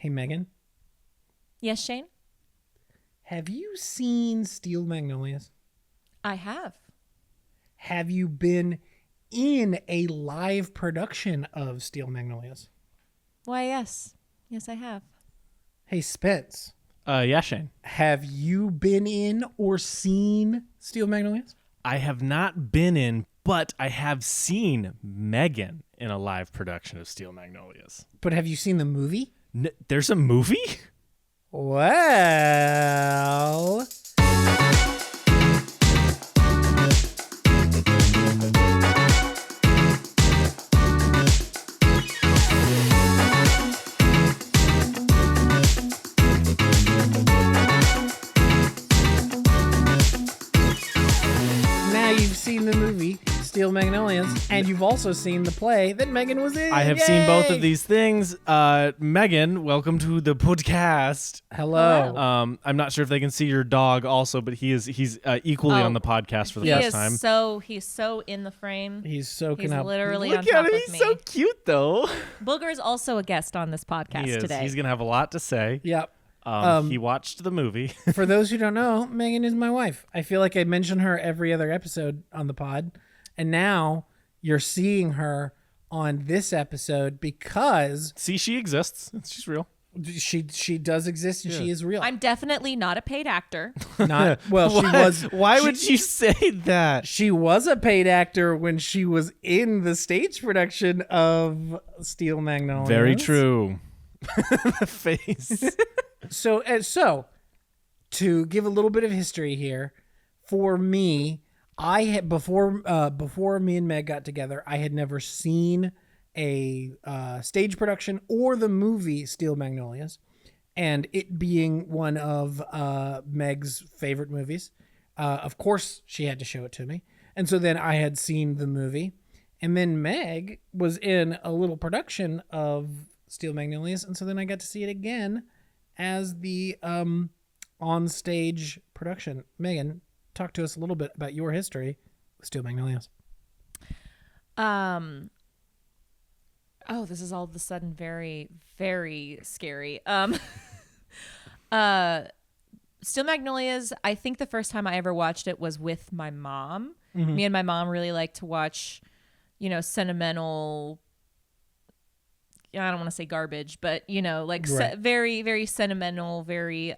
Hey, Megan, Yes, Shane? have you seen Steel Magnolias? I have. Have you been in a live production of Steel Magnolias? Why, yes. Yes, I have. Hey, Spence, Yeah, Shane. have you been in or seen Steel Magnolias? I have not been in, but I have seen Meghan in a live production of Steel Magnolias. But have you seen the movie? There's a movie? Well, now you've seen the movie Steel Magnolias, and you've also seen the play that Megan was in. I have Yay! seen both of these things. Meghan, welcome to the podcast. Hello. I'm not sure if they can see your dog also, but he's equally on the podcast for the first time. He's so in the frame. He's soaking He's up. literally Look on at top him, of he's me. so cute though. Booger is also a guest on this podcast He is. today. He's gonna have a lot to say. Yep. He watched the movie. For those who don't know, Megan is my wife. I feel like I mention her every other episode on the pod. And now you're seeing her on this episode because See, she exists. She's real. she does exist and she is real. I'm definitely not a paid actor. Not well, she was Why she- would you say that? She was a paid actor when she was in the stage production of Steel Magnolias. Very true. The face. So to give a little bit of history here, for me, I had before me and Meg got together, I had never seen a stage production or the movie Steel Magnolias, and it being one of Meg's favorite movies, of course she had to show it to me, and so then I had seen the movie, and then Meg was in a little production of Steel Magnolias, and so then I got to see it again as the on stage production. Megan, talk to us a little bit about your history with Steel Magnolias. Oh, this is all of a sudden very, very scary. Steel Magnolias, I think the first time I ever watched it was with my mom. Mm-hmm. Me and my mom really like to watch, sentimental, I don't want to say garbage, but, like Right. very, very sentimental, very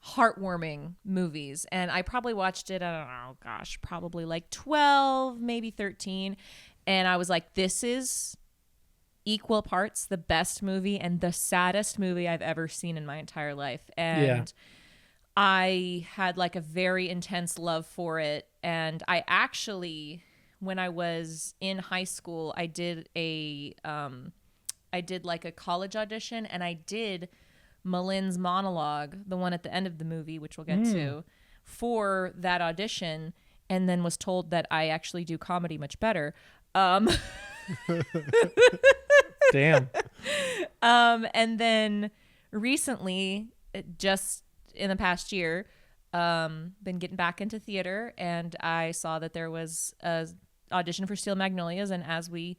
heartwarming movies. And I probably watched it, I don't know, gosh, probably like 12, maybe 13. And I was like, this is equal parts the best movie and the saddest movie I've ever seen in my entire life. And Yeah. I had like a very intense love for it. And I actually, when I was in high school, I did like a college audition, and I did Malin's monologue, the one at the end of the movie, which we'll get to, for that audition, and then was told that I actually do comedy much better. Damn. And then recently, just in the past year, been getting back into theater, and I saw that there was a audition for Steel Magnolias, and as we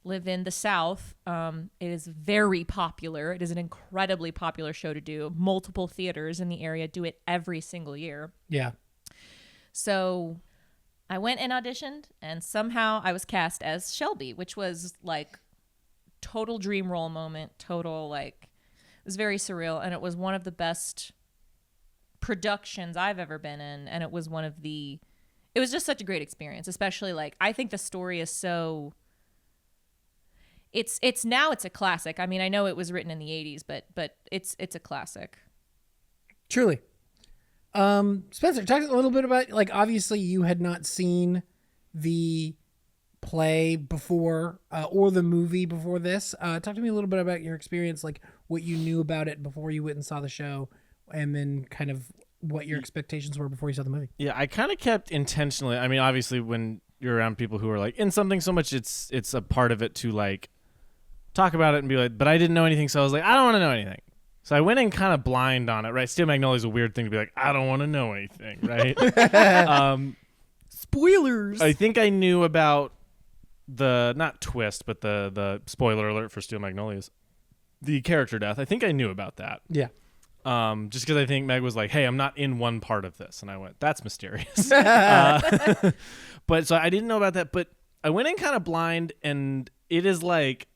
live in the South, it is very popular. It is an incredibly popular show to do. Multiple theaters in the area do it every single year. Yeah. So I went and auditioned, and somehow I was cast as Shelby, which was like total dream role moment, it was very surreal, and it was one of the best productions I've ever been in, and it was just such a great experience, especially like I think the story is so it's a classic. I mean, I know it was written in the 80s, but it's a classic. Truly. Spencer, talk a little bit about, like, obviously you had not seen the play before or the movie before this. Talk to me a little bit about your experience, like what you knew about it before you went and saw the show, and then kind of what your expectations were before you saw the movie. Yeah, I kind of kept intentionally. I mean, obviously, when you're around people who are like in something so much, it's a part of it to like talk about it and be like, but I didn't know anything, so I was like, I don't want to know anything. So I went in kind of blind on it, right? Steel Magnolia is a weird thing to be like, I don't want to know anything, right? Spoilers. I think I knew about the, not twist, but the spoiler alert for Steel Magnolias. the character death. I think I knew about that. Yeah. Just because I think Meg was like, "Hey, I'm not in one part of this," and I went, "That's mysterious." But so I didn't know about that. But I went in kind of blind, and it is like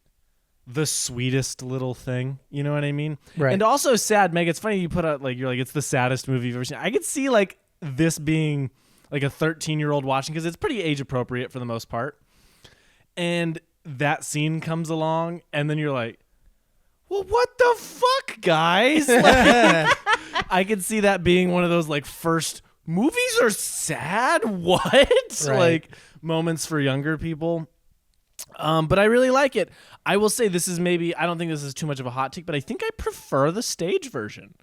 the sweetest little thing. You know what I mean? Right. And also sad, Meg. It's funny you put out like you're like it's the saddest movie you've ever seen. I could see like this being like a 13-year-old watching because it's pretty age appropriate for the most part. And that scene comes along, and then you're like, well, what the fuck, guys? Like, I could see that being one of those like first movies are sad. What? Right. Like moments for younger people. But I really like it. I will say this is maybe, I don't think this is too much of a hot take, but I think I prefer the stage version.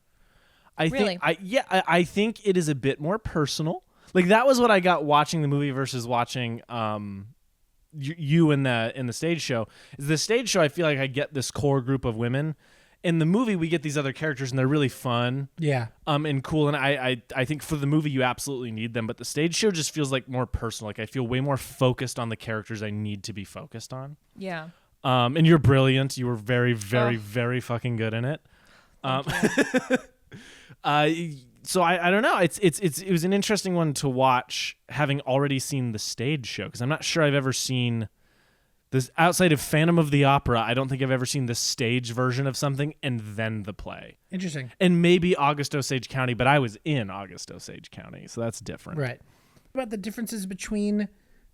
Really? I think it is a bit more personal. Like that was what I got watching the movie versus watching you in the stage show. Is the stage show I feel like I get this core group of women. In the movie we get these other characters and they're really fun. Yeah. And cool, and I think for the movie you absolutely need them, but the stage show just feels like more personal. Like I feel way more focused on the characters I need to be focused on. Yeah. And you're brilliant. You were very, very, very fucking good in it. So I don't know. It was an interesting one to watch, having already seen the stage show, because I'm not sure I've ever seen this outside of Phantom of the Opera. I don't think I've ever seen the stage version of something and then the play. Interesting. And maybe August Osage County, but I was in August Osage County, so that's different. Right. About the differences between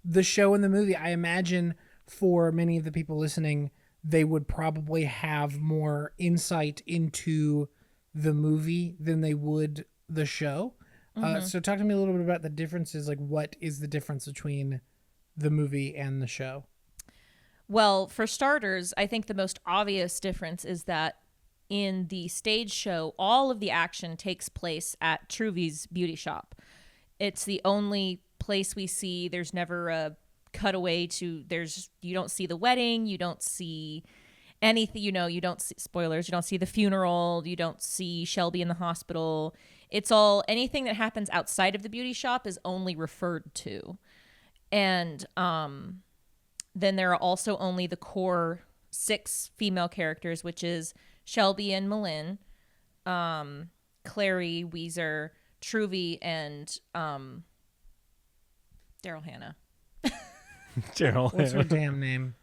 the show and the movie, I imagine for many of the people listening, they would probably have more insight into the movie than they would the show. So talk to me a little bit about the differences. Like, what is the difference between the movie and the show? Well, for starters, I think the most obvious difference is that in the stage show, all of the action takes place at Truvy's beauty shop. It's the only place we see. There's never a cutaway to, you don't see the wedding, you don't see anything, you don't see, spoilers, you don't see the funeral, you don't see Shelby in the hospital. It's all, anything that happens outside of the beauty shop is only referred to. And then there are also only the core 6 female characters, which is Shelby and Malin, Clary, Weezer, Truvy, and Daryl Hannah. Daryl. What's her damn name?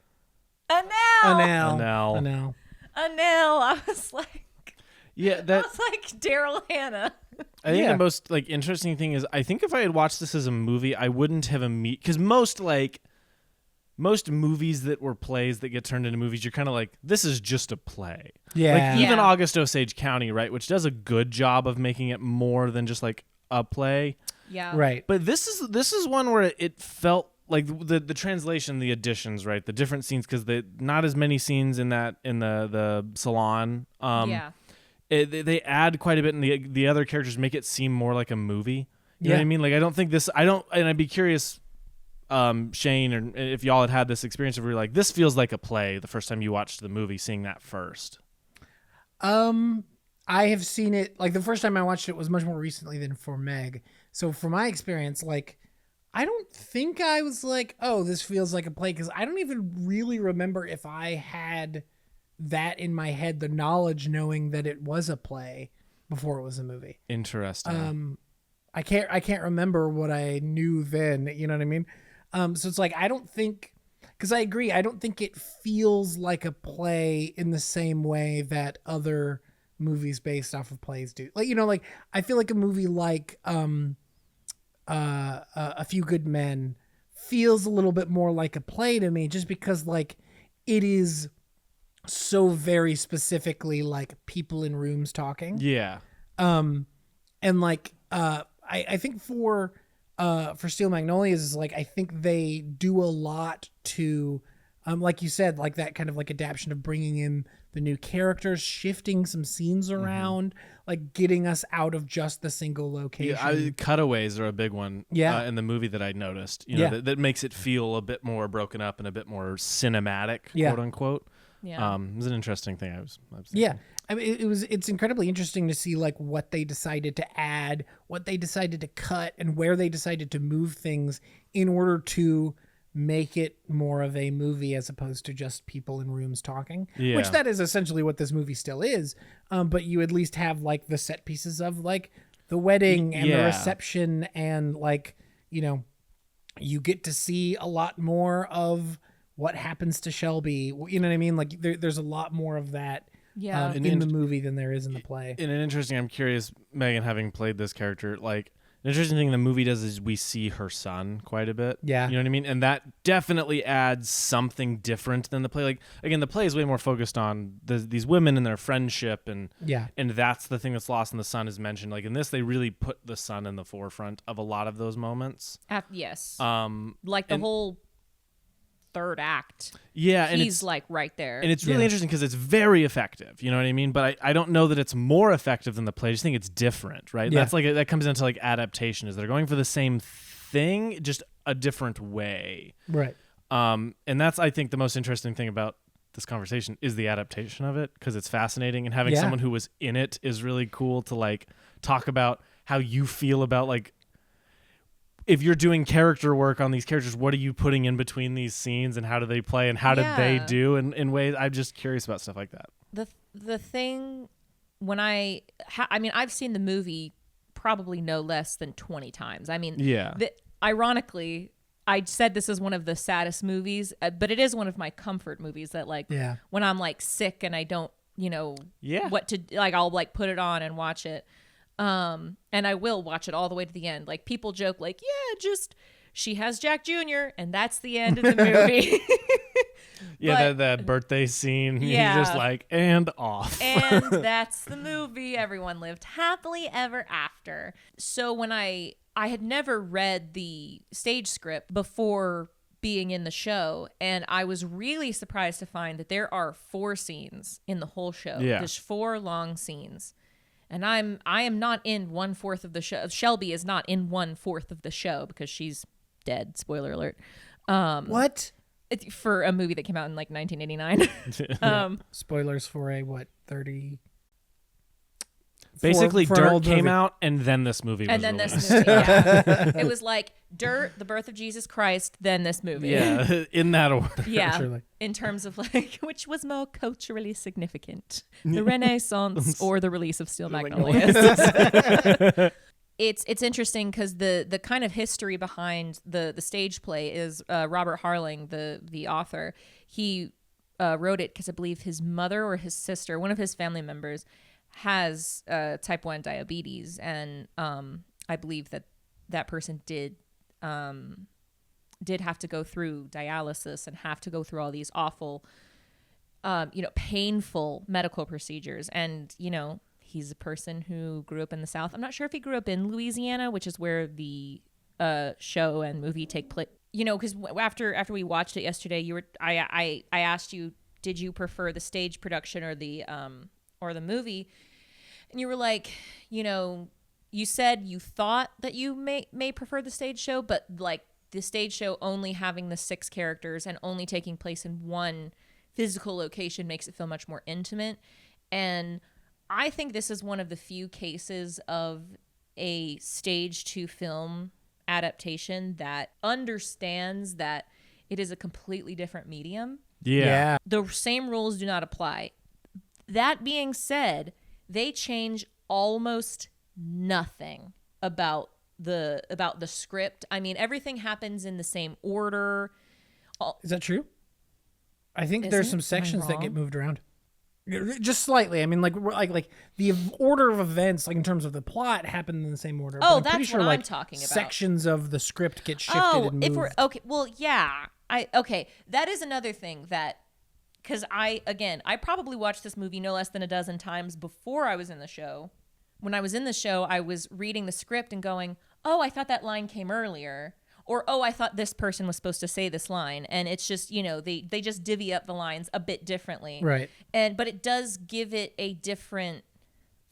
Anel. Anel. I was like, Yeah, that. I was like Daryl Hannah. I think the most like interesting thing is I think if I had watched this as a movie, I wouldn't have because most movies that were plays that get turned into movies, you're kind of like, this is just a play. Yeah. Like even Yeah. August Osage County, right, which does a good job of making it more than just like a play. Yeah. Right. But this is one where it felt like the translation, the additions, right, the different scenes, because not as many scenes in the salon. Yeah. They add quite a bit, and the other characters make it seem more like a movie. You know what I mean? Like and I'd be curious, Shane, or if y'all had this experience where you're like, this feels like a play the first time you watched the movie, seeing that first. I have seen it, like the first time I watched it was much more recently than for Meg. So from my experience, like, I don't think I was like, oh, this feels like a play, because I don't even really remember if I had that in my head, the knowledge knowing that it was a play before it was a movie. Interesting. I can't remember what I knew then, you know what I mean? So it's like, I don't think, because I agree, I don't think it feels like a play in the same way that other movies based off of plays do. Like, like I feel like a movie like A Few Good Men feels a little bit more like a play to me, just because like it is so very specifically like people in rooms talking. Yeah. And like I think for Steel Magnolias is like, I think they do a lot to like you said, like that kind of like adaption of bringing in the new characters, shifting some scenes around, like getting us out of just the single location. Yeah, cutaways are a big one. Yeah. In the movie that I noticed, that makes it feel a bit more broken up and a bit more cinematic, quote unquote. Yeah. It was an interesting thing. I was Yeah. I mean, it's incredibly interesting to see like what they decided to add, what they decided to cut, and where they decided to move things in order to make it more of a movie as opposed to just people in rooms talking, Yeah. which that is essentially what this movie still is. But you at least have like the set pieces of like the wedding and the Yeah. reception, and like, you know, you get to see a lot more of what happens to Shelby. You know what I mean? Like there's a lot more of that Yeah. in the movie than there is in the play. And an interesting, I'm curious, Megan, having played this character, like, an interesting thing the movie does is we see her son quite a bit. Yeah. You know what I mean? And that definitely adds something different than the play. Like, again, the play is way more focused on these women and their friendship, and Yeah. and that's the thing that's lost, and the son is mentioned. Like, in this, they really put the son in the forefront of a lot of those moments. Yes. Like the whole third act. Yeah, and he's it's like right there. And it's really interesting because it's very effective. You know what I mean? But I don't know that it's more effective than the play. I just think it's different, right? Yeah. That's like that comes into like adaptation. Is they're going for the same thing, just a different way. Right. And that's, I think, the most interesting thing about this conversation is the adaptation of it, because it's fascinating, and having Yeah. someone who was in it is really cool to like talk about how you feel about, like, if you're doing character work on these characters, what are you putting in between these scenes, and how do they play, and how did they Yeah. do in ways. I'm just curious about stuff like that. The thing when I mean, I've seen the movie probably no less than 20 times. I mean, Yeah. Ironically, I said this is one of the saddest movies, but it is one of my comfort movies that, like, Yeah. when I'm like sick and I don't, Yeah. what to, like, I'll like put it on and watch it. And I will watch it all the way to the end. Like, people joke like, yeah, just she has Jack Jr. and that's the end of the movie. Yeah, But- that birthday scene. Yeah. He's just like, and off. And that's the movie. Everyone lived happily ever after. So when I had never read the stage script before being in the show, and I was really surprised to find that there are 4 scenes in the whole show. Yeah. There's 4 long scenes. And I am not in 1/4 of the show. Shelby is not in 1/4 of the show because she's dead. Spoiler alert. What? For a movie that came out in like 1989. Spoilers for a 30? Basically, for an Dirt old came movie. out, and then this movie was And then released. this movie, yeah. It was like Dirt, The Birth of Jesus Christ, then this movie. Yeah, in that order. Yeah. Surely. In terms of like, which was more culturally significant, the Renaissance or the release of Steel Magnolias? It's interesting because the kind of history behind the stage play is Robert Harling, the author. He wrote it because I believe his mother or his sister, one of his family members, has type 1 diabetes, and I believe that person did have to go through dialysis and have to go through all these awful, painful medical procedures. And, he's a person who grew up in the South. I'm not sure if he grew up in Louisiana, which is where the show and movie take place. Because after we watched it yesterday, I asked you, did you prefer the stage production or the movie? And you were like, you said you thought that you may prefer the stage show, but like the stage show only having the 6 characters and only taking place in one physical location makes it feel much more intimate. And I think this is one of the few cases of a stage to film adaptation that understands that it is a completely different medium. Yeah. The same rules do not apply. That being said, they change almost nothing about the script. I mean, everything happens in the same order. Is that true? I think Is there's it? some Am I sections that get wrong? moved around. Just slightly. I mean, like the order of events, like in terms of the plot, happen in the same order. Oh, but I'm pretty that's sure, what I'm like, talking about. sections of the script get shifted Oh, and moved. if we're okay, well, yeah. That is another thing that, because I probably watched this movie no less than a dozen times before I was in the show. When I was in the show, I was reading the script and going, oh, I thought that line came earlier. Or, oh, I thought this person was supposed to say this line. And it's just, they just divvy up the lines a bit differently. Right. But it does give it a different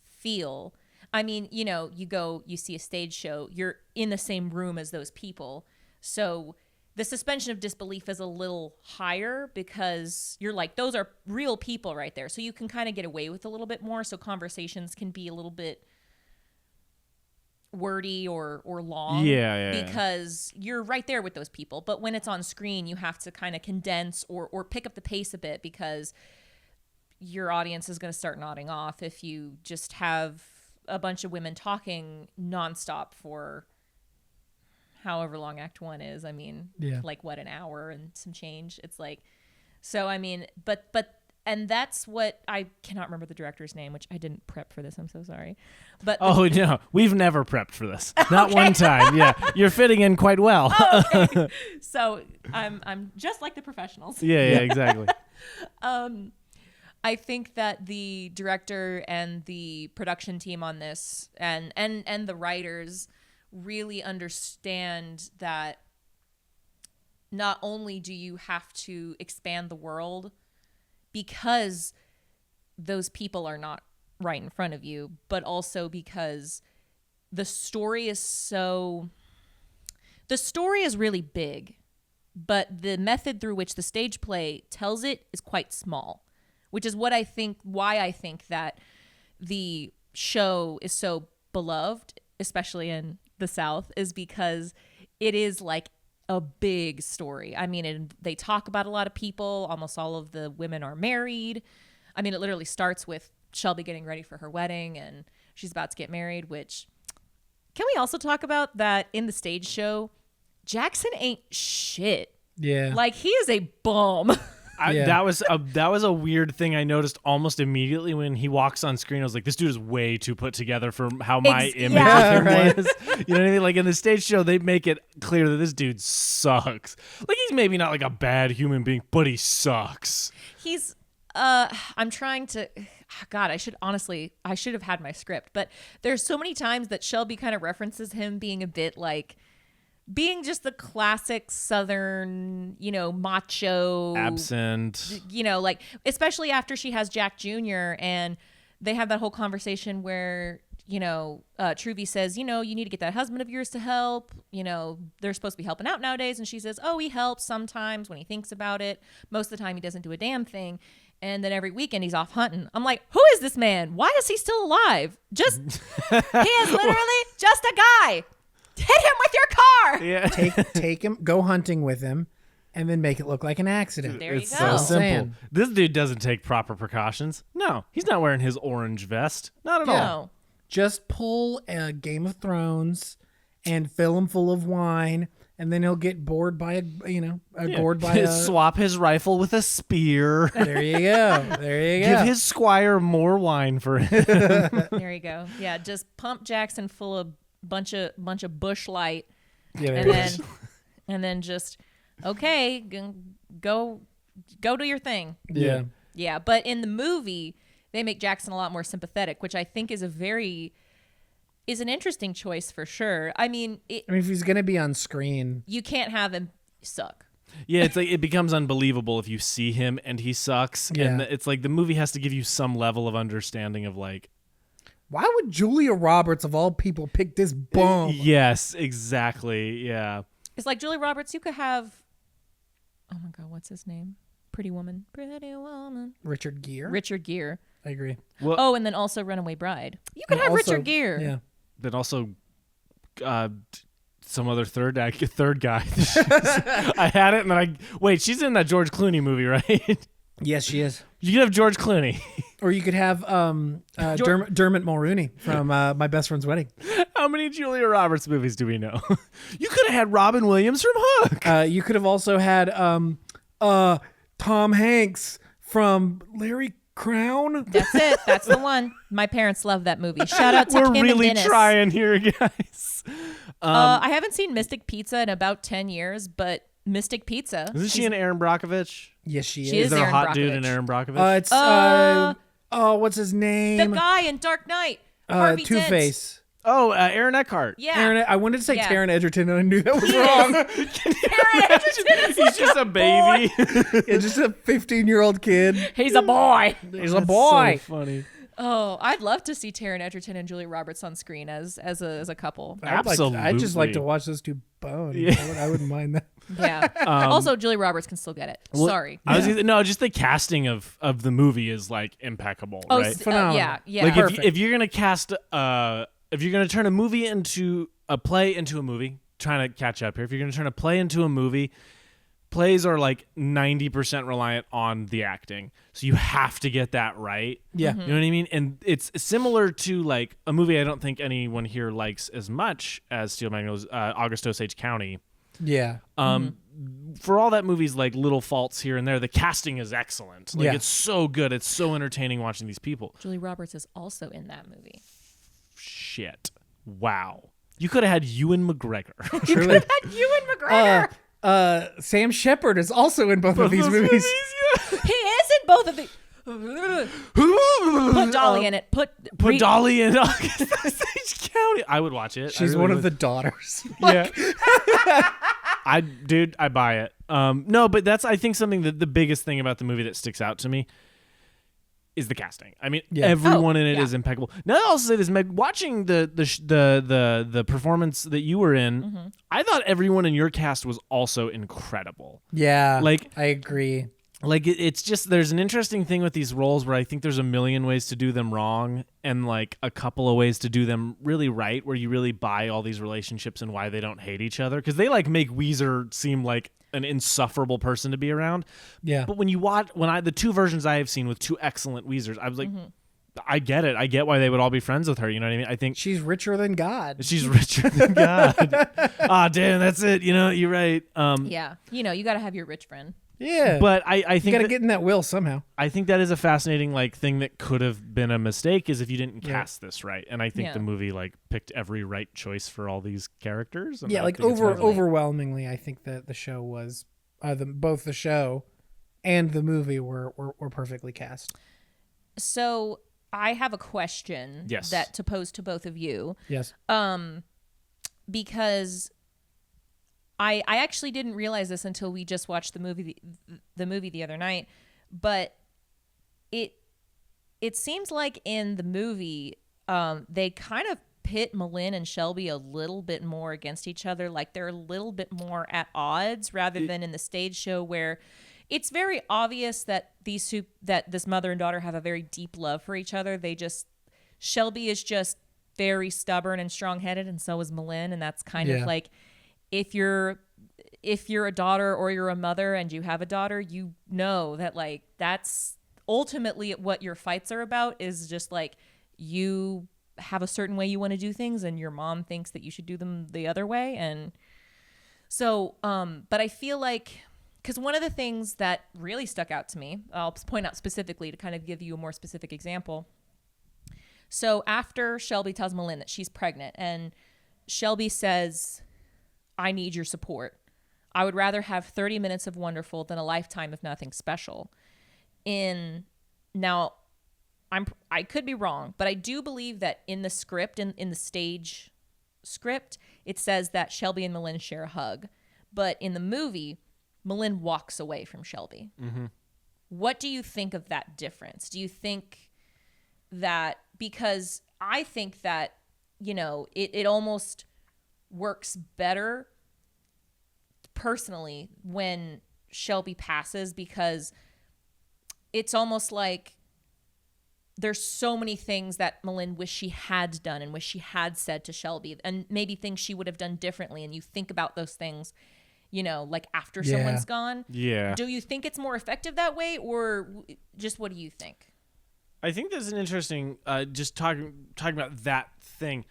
feel. I mean, you see a stage show, you're in the same room as those people. So the suspension of disbelief is a little higher because you're like, those are real people right there. So you can kind of get away with a little bit more. So conversations can be a little bit wordy or long. Yeah. Because you're right there with those people. But when it's on screen, you have to kind of condense or pick up the pace a bit, because your audience is going to start nodding off if you just have a bunch of women talking nonstop for however long Act 1 is. I mean, like what, an hour and some change. It's like, so I mean, but and that's what, I cannot remember the director's name, which I didn't prep for this. I'm so sorry. But no, we've never prepped for this. Not one time. Yeah, you're fitting in quite well. Okay. So I'm just like the professionals. Yeah, exactly. I think that the director and the production team on this and the writers really understand that not only do you have to expand the world because those people are not right in front of you, but also because the story is really big, but the method through which the stage play tells it is quite small. Which is why I think that the show is so beloved, especially in the South, is because it is like a big story. I mean, they talk about a lot of people. Almost all of the women are married. I mean, it literally starts with Shelby getting ready for her wedding, and she's about to get married, which, can we also talk about that in the stage show? Jackson ain't shit. Yeah. Like, he is a bum. That was a weird thing I noticed almost immediately when he walks on screen. I was like, this dude is way too put together for how my image of him was. You know what I mean? Like, in the stage show, they make it clear that this dude sucks. Like, he's maybe not like a bad human being, but he sucks. He's I'm trying to, God, I should have had my script, but there's so many times that Shelby kind of references him being a bit like, being just the classic Southern, macho. Absent. Like, especially after she has Jack Jr. and they have that whole conversation where, Truvy says, you need to get that husband of yours to help. They're supposed to be helping out nowadays. And she says, oh, he helps sometimes when he thinks about it. Most of the time he doesn't do a damn thing. And then every weekend he's off hunting. I'm like, who is this man? Why is he still alive? He is literally just a guy. Hit him with your car. Yeah. Take him, go hunting with him, and then make it look like an accident. There It's you go. so simple. This dude doesn't take proper precautions. No, he's not wearing his orange vest. Not at all. No. Just pull a Game of Thrones and fill him full of wine, and then he'll get bored by Swap his rifle with a spear. There you go. Give his squire more wine for him. There you go. Yeah, just pump Jackson full of bunch of bush light, Yeah, and then just okay, go do your thing. Yeah. But in the movie, they make Jackson a lot more sympathetic, which I think is an interesting choice for sure. I mean, if he's gonna be on screen, you can't have him suck. Yeah, it's like it becomes unbelievable if you see him and he sucks. Yeah. And it's like the movie has to give you some level of understanding of like, why would Julia Roberts of all people pick this bum? Yes, exactly. Yeah. It's like Julia Roberts. You could have, oh my God, what's his name? Pretty Woman. Richard Gere. I agree. Well, Oh, and then also Runaway Bride. You could have Richard Gere. Yeah. Then also, some other third guy. I had it, and then wait. She's in that George Clooney movie, right? Yes, she is. You could have George Clooney. Or you could have Dermot Mulroney from My Best Friend's Wedding. How many Julia Roberts movies do we know? You could have had Robin Williams from Hook. You could have also had Tom Hanks from Larry Crown. That's it. That's the one. My parents love that movie. Shout out to We're Kim really and Dennis. trying here, guys. I haven't seen Mystic Pizza in about 10 years, but Mystic Pizza. Isn't she an Aaron Brockovich? Yes, she She is. Is there a Aaron hot dude Brockovich. in Aaron Brockovich? It's what's his name? The guy in Dark Knight. Harvey Dent. Two-Face. Aaron Eckhart. Yeah. Aaron, I wanted to say Yeah. Taron Egerton, and I knew that was wrong. Taron Egerton is He's just a baby. Yeah, just a 15-year-old kid. He's a boy. He's a boy. So funny. Oh, I'd love to see Taron Egerton and Julia Roberts on screen as a couple. I'd just like Absolutely. to watch those two bone. Yeah. I wouldn't mind that. Yeah. Also, Julia Roberts can still get it. Well, Sorry. Just the casting of the movie is like impeccable, right? phenomenal. Yeah. Like Perfect. if you're gonna cast a if you're going to turn a movie into a play into a movie, trying to catch up here. If you're going to turn a play into a movie, plays are like 90% reliant on the acting. So you have to get that right. Yeah. You know what I mean? And it's similar to like a movie I don't think anyone here likes as much as Steel Magnolias, August Osage County. Yeah. For all that movie's like little faults here and there, the casting is excellent. Like Yeah. it's so good. It's so entertaining watching these people. Julie Roberts is also in that movie. Shit. Wow. You could have had Ewan McGregor. Truly. Ewan McGregor. Sam Shepard is also in both of these movies. He is in both of the. Put Dolly in it. Put Dolly in August Osage County. I would watch it. She's one of the daughters. Yeah. I buy it. No, but that's I think something that the biggest thing about the movie that sticks out to me is the casting. I mean, everyone in it is impeccable. Now I'll say this, Meg, watching the performance that you were in, I thought everyone in your cast was also incredible. Yeah. Like I agree. Like it's just there's an interesting thing with these roles where I think there's a million ways to do them wrong and like a couple of ways to do them really right, where you really buy all these relationships and why they don't hate each other, because they like make Weezer seem like an insufferable person to be around. Yeah. But when you watch the two versions I have seen with two excellent Weezers, I was like, I get it. I get why they would all be friends with her. You know what I mean? I think She's richer than God. she's richer than God. Ah, damn, that's it. You know, you're right. Yeah. You know, you got to have your rich friend. Yeah. But I you think got to get in that will somehow. I think that is a fascinating like thing that could have been a mistake, is if you didn't cast this right. And I think the movie like picked every right choice for all these characters. And Yeah, I like think it's really- overwhelmingly, I think that the show was both the show and the movie were perfectly cast. So I have a question that to pose to both of you. Yes. Because I actually didn't realize this until we just watched the movie the other night, but it seems like in the movie they kind of pit Malin and Shelby a little bit more against each other, like they're a little bit more at odds, rather than in the stage show where it's very obvious that this mother and daughter have a very deep love for each other. Shelby is just very stubborn and strong-headed, and so is Malin, and that's kind of like, if you're a daughter or you're a mother and you have a daughter, you know that like that's ultimately what your fights are about, is just like you have a certain way you want to do things and your mom thinks that you should do them the other way. And so but I feel like, because one of the things that really stuck out to me, I'll point out specifically to kind of give you a more specific example. So after Shelby tells Malin that she's pregnant and Shelby says, I need your support. I would rather have 30 minutes of wonderful than a lifetime of nothing special. Now, I could be wrong, but I do believe that in the script, in the stage script, it says that Shelby and Malin share a hug. But in the movie, Malin walks away from Shelby. Mm-hmm. What do you think of that difference? Do you think that, because I think that, you know, it almost works better personally when Shelby passes, because it's almost like there's so many things that Malin wish she had done and wish she had said to Shelby, and maybe things she would have done differently, and you think about those things, you know, like after someone's gone. Yeah. Do you think it's more effective that way, or just what do you think? I think that's an interesting, just talking about that thing.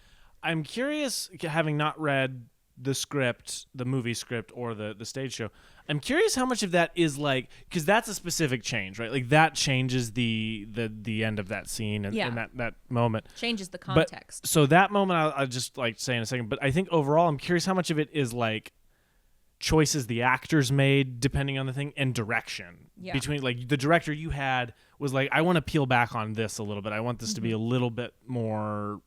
I'm curious, having not read the script, the movie script, or the stage show, I'm curious how much of that is like, because that's a specific change, right? Like that changes the end of that scene and that moment. Changes the context. So that moment, I'll just like say in a second, but I think overall, I'm curious how much of it is like choices the actors made depending on the thing, and direction. Yeah. Between like the director you had was like, I want to peel back on this a little bit. I want this to be a little bit more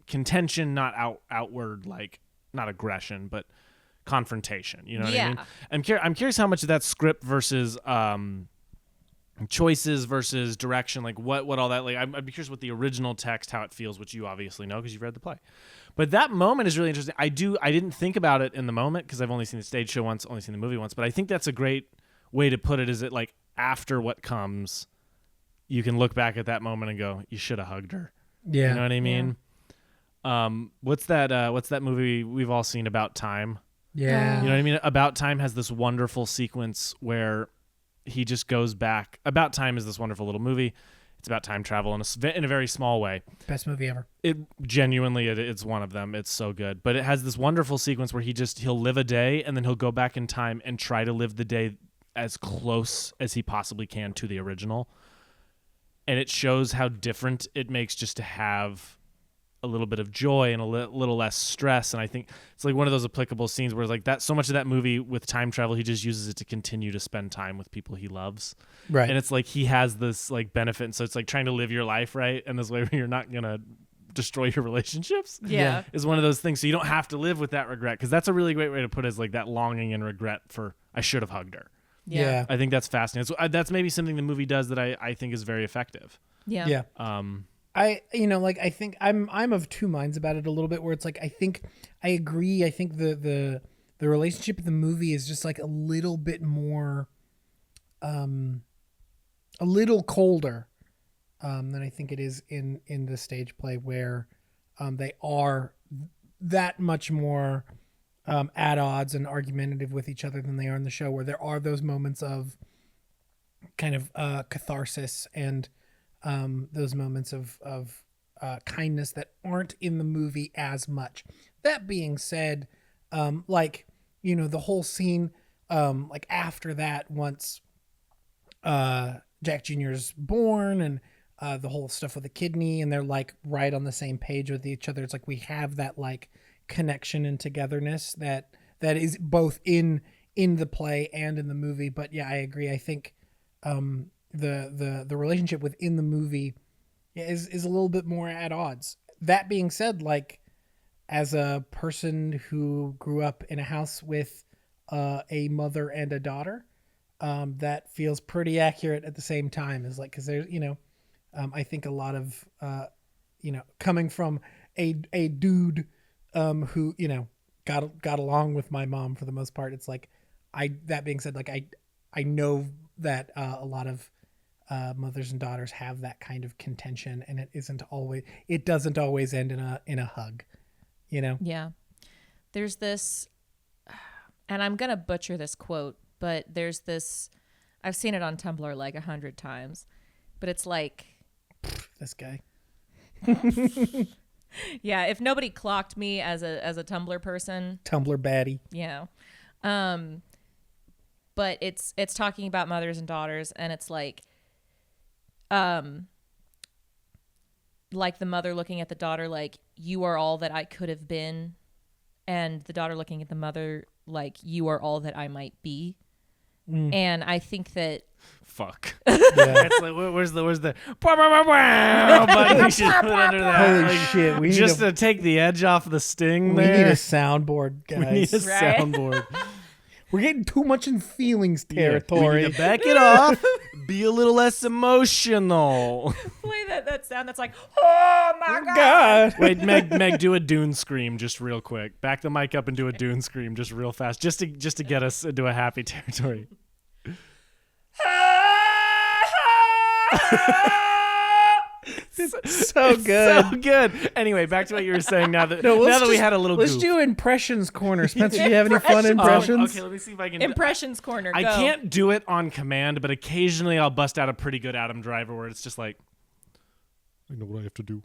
contention, not outward, like not aggression, but confrontation. You know what I mean? I'm curious how much of that script versus choices versus direction, like what all that, like I'd be curious what the original text, how it feels, which you obviously know because you've read the play. But that moment is really interesting. I didn't think about it in the moment because I've only seen the stage show once, only seen the movie once, but I think that's a great way to put it, is it like after what comes, you can look back at that moment and go, you should have hugged her. Yeah. You know what I mean? What's that movie we've all seen, About Time? Yeah. You know what I mean? About Time has this wonderful sequence where he just goes back. About Time is this wonderful little movie. It's about time travel in a very small way. Best movie ever. It genuinely, it's one of them. It's so good. But it has this wonderful sequence where he'll live a day and then he'll go back in time and try to live the day as close as he possibly can to the original. And it shows how different it makes just to have a little bit of joy and a little less stress. And I think it's like one of those applicable scenes where like that, so much of that movie with time travel, he just uses it to continue to spend time with people he loves. Right. And it's like he has this like benefit. And so it's like trying to live your life right. And this way where you're not going to destroy your relationships. Yeah. Is one of those things. So you don't have to live with that regret. Cause that's a really great way to put it, is like that longing and regret for, I should have hugged her. Yeah. I think that's fascinating. So that's maybe something the movie does that I think is very effective. Yeah. Yeah. I I think I'm of two minds about it a little bit, where it's like, I think I agree. I think the relationship in the movie is just like a little bit more, a little colder, than I think it is in the stage play, where, they are that much more, at odds and argumentative with each other than they are in the show, where there are those moments of kind of, catharsis and, those moments of kindness that aren't in the movie as much. That being said, the whole scene, after that, once Jack Jr.'s born, and the whole stuff with the kidney, and they're like right on the same page with each other. It's like we have that like connection and togetherness that is both in the play and in the movie. But yeah, I agree. I think the relationship within the movie is a little bit more at odds. That being said, like, as a person who grew up in a house with a mother and a daughter, that feels pretty accurate at the same time. Is like, because there's, I think a lot of coming from a dude who got along with my mom for the most part. It's like, that being said, like I know that a lot of mothers and daughters have that kind of contention, and it doesn't always end in a hug, Yeah. There's this, and I'm going to butcher this quote, but there's this, I've seen it on Tumblr like 100 times, but it's like, this guy. yeah, if nobody clocked me as a Tumblr person, Tumblr baddie. yeah. But it's talking about mothers and daughters, and it's like the mother looking at the daughter like, you are all that I could have been, and the daughter looking at the mother like, you are all that I might be. And I think that fuck. Yeah. It's like, where's the button we should put under that? Holy shit! We Just to take the edge off the sting. we there. need a soundboard, guys. We need a Right? soundboard. We're getting too much in feelings We territory. need to back it off. Be a little less emotional. play that sound that's like, oh my god. God. Wait, Meg, do a Dune scream just real quick. Back the mic up and do a Dune scream just real fast, just to get us into a happy territory. So good. So good. Anyway, back to what you were saying. Now that Let's we had a little Let's goof. do impressions corner. Spencer, do you have any fun impressions? Okay, let me see if I can. Impressions corner. I go. can't do it on command, but occasionally I'll bust out a pretty good Adam Driver where it's just like, I know what I have to do,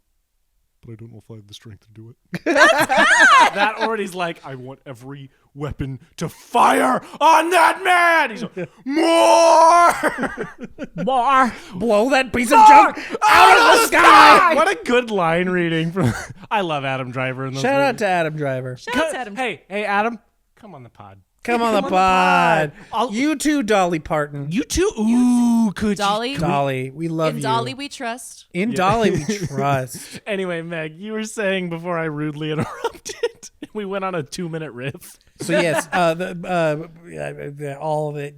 but I don't know if I have the strength to do it. that already's like, I want every weapon to fire on that man. He's like, more. Blow that piece of junk out of the sky. What a good line reading from. I love Adam Driver in those Shout out movies. to Adam Driver. Shout out to Adam. Hey, Adam, come on the pod. Come on the pod. I'll- You too, Dolly Parton. You too. Ooh, could Dolly. Dolly, we love In you. Dolly we trust. In Dolly, we trust. Anyway, Meg, you were saying before I rudely interrupted, we went on a 2-minute riff. So yes, all of it.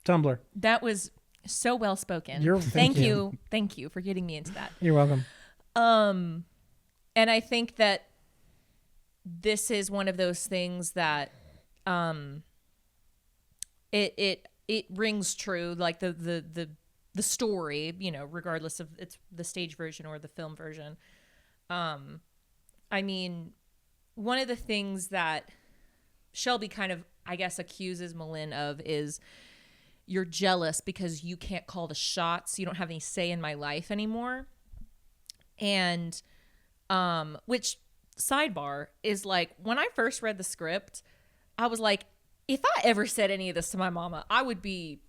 Tumblr. That was so well spoken. Thank Thank you for getting me into that. You're welcome. And I think that this is one of those things that it rings true, like the story, regardless of it's the stage version or the film version. I mean, one of the things that Shelby kind of, I guess, accuses Malin of is you're jealous because you can't call the shots. You don't have any say in my life anymore. And, which sidebar is like, when I first read the script, I was like, if I ever said any of this to my mama, I would be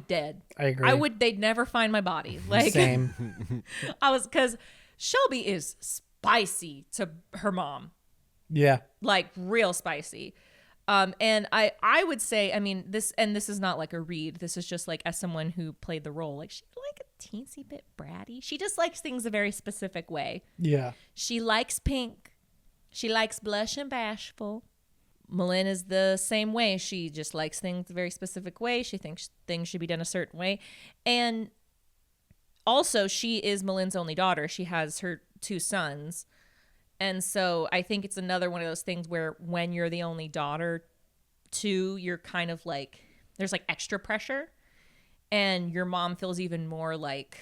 dead. I agree. They'd never find my body. Like, Same. because Shelby is spicy to her mom. Yeah. Like real spicy. And I would say, I mean, this is not like a read. This is just like as someone who played the role, like she's like a teensy bit bratty. She just likes things a very specific way. Yeah. She likes pink. She likes blush and bashful. Malin is the same way. She just likes things a very specific way. She thinks things should be done a certain way. And also, she is Malin's only daughter. She has her 2 sons. And so I think it's another one of those things where when you're the only daughter, too, you're kind of like, there's like extra pressure. And your mom feels even more like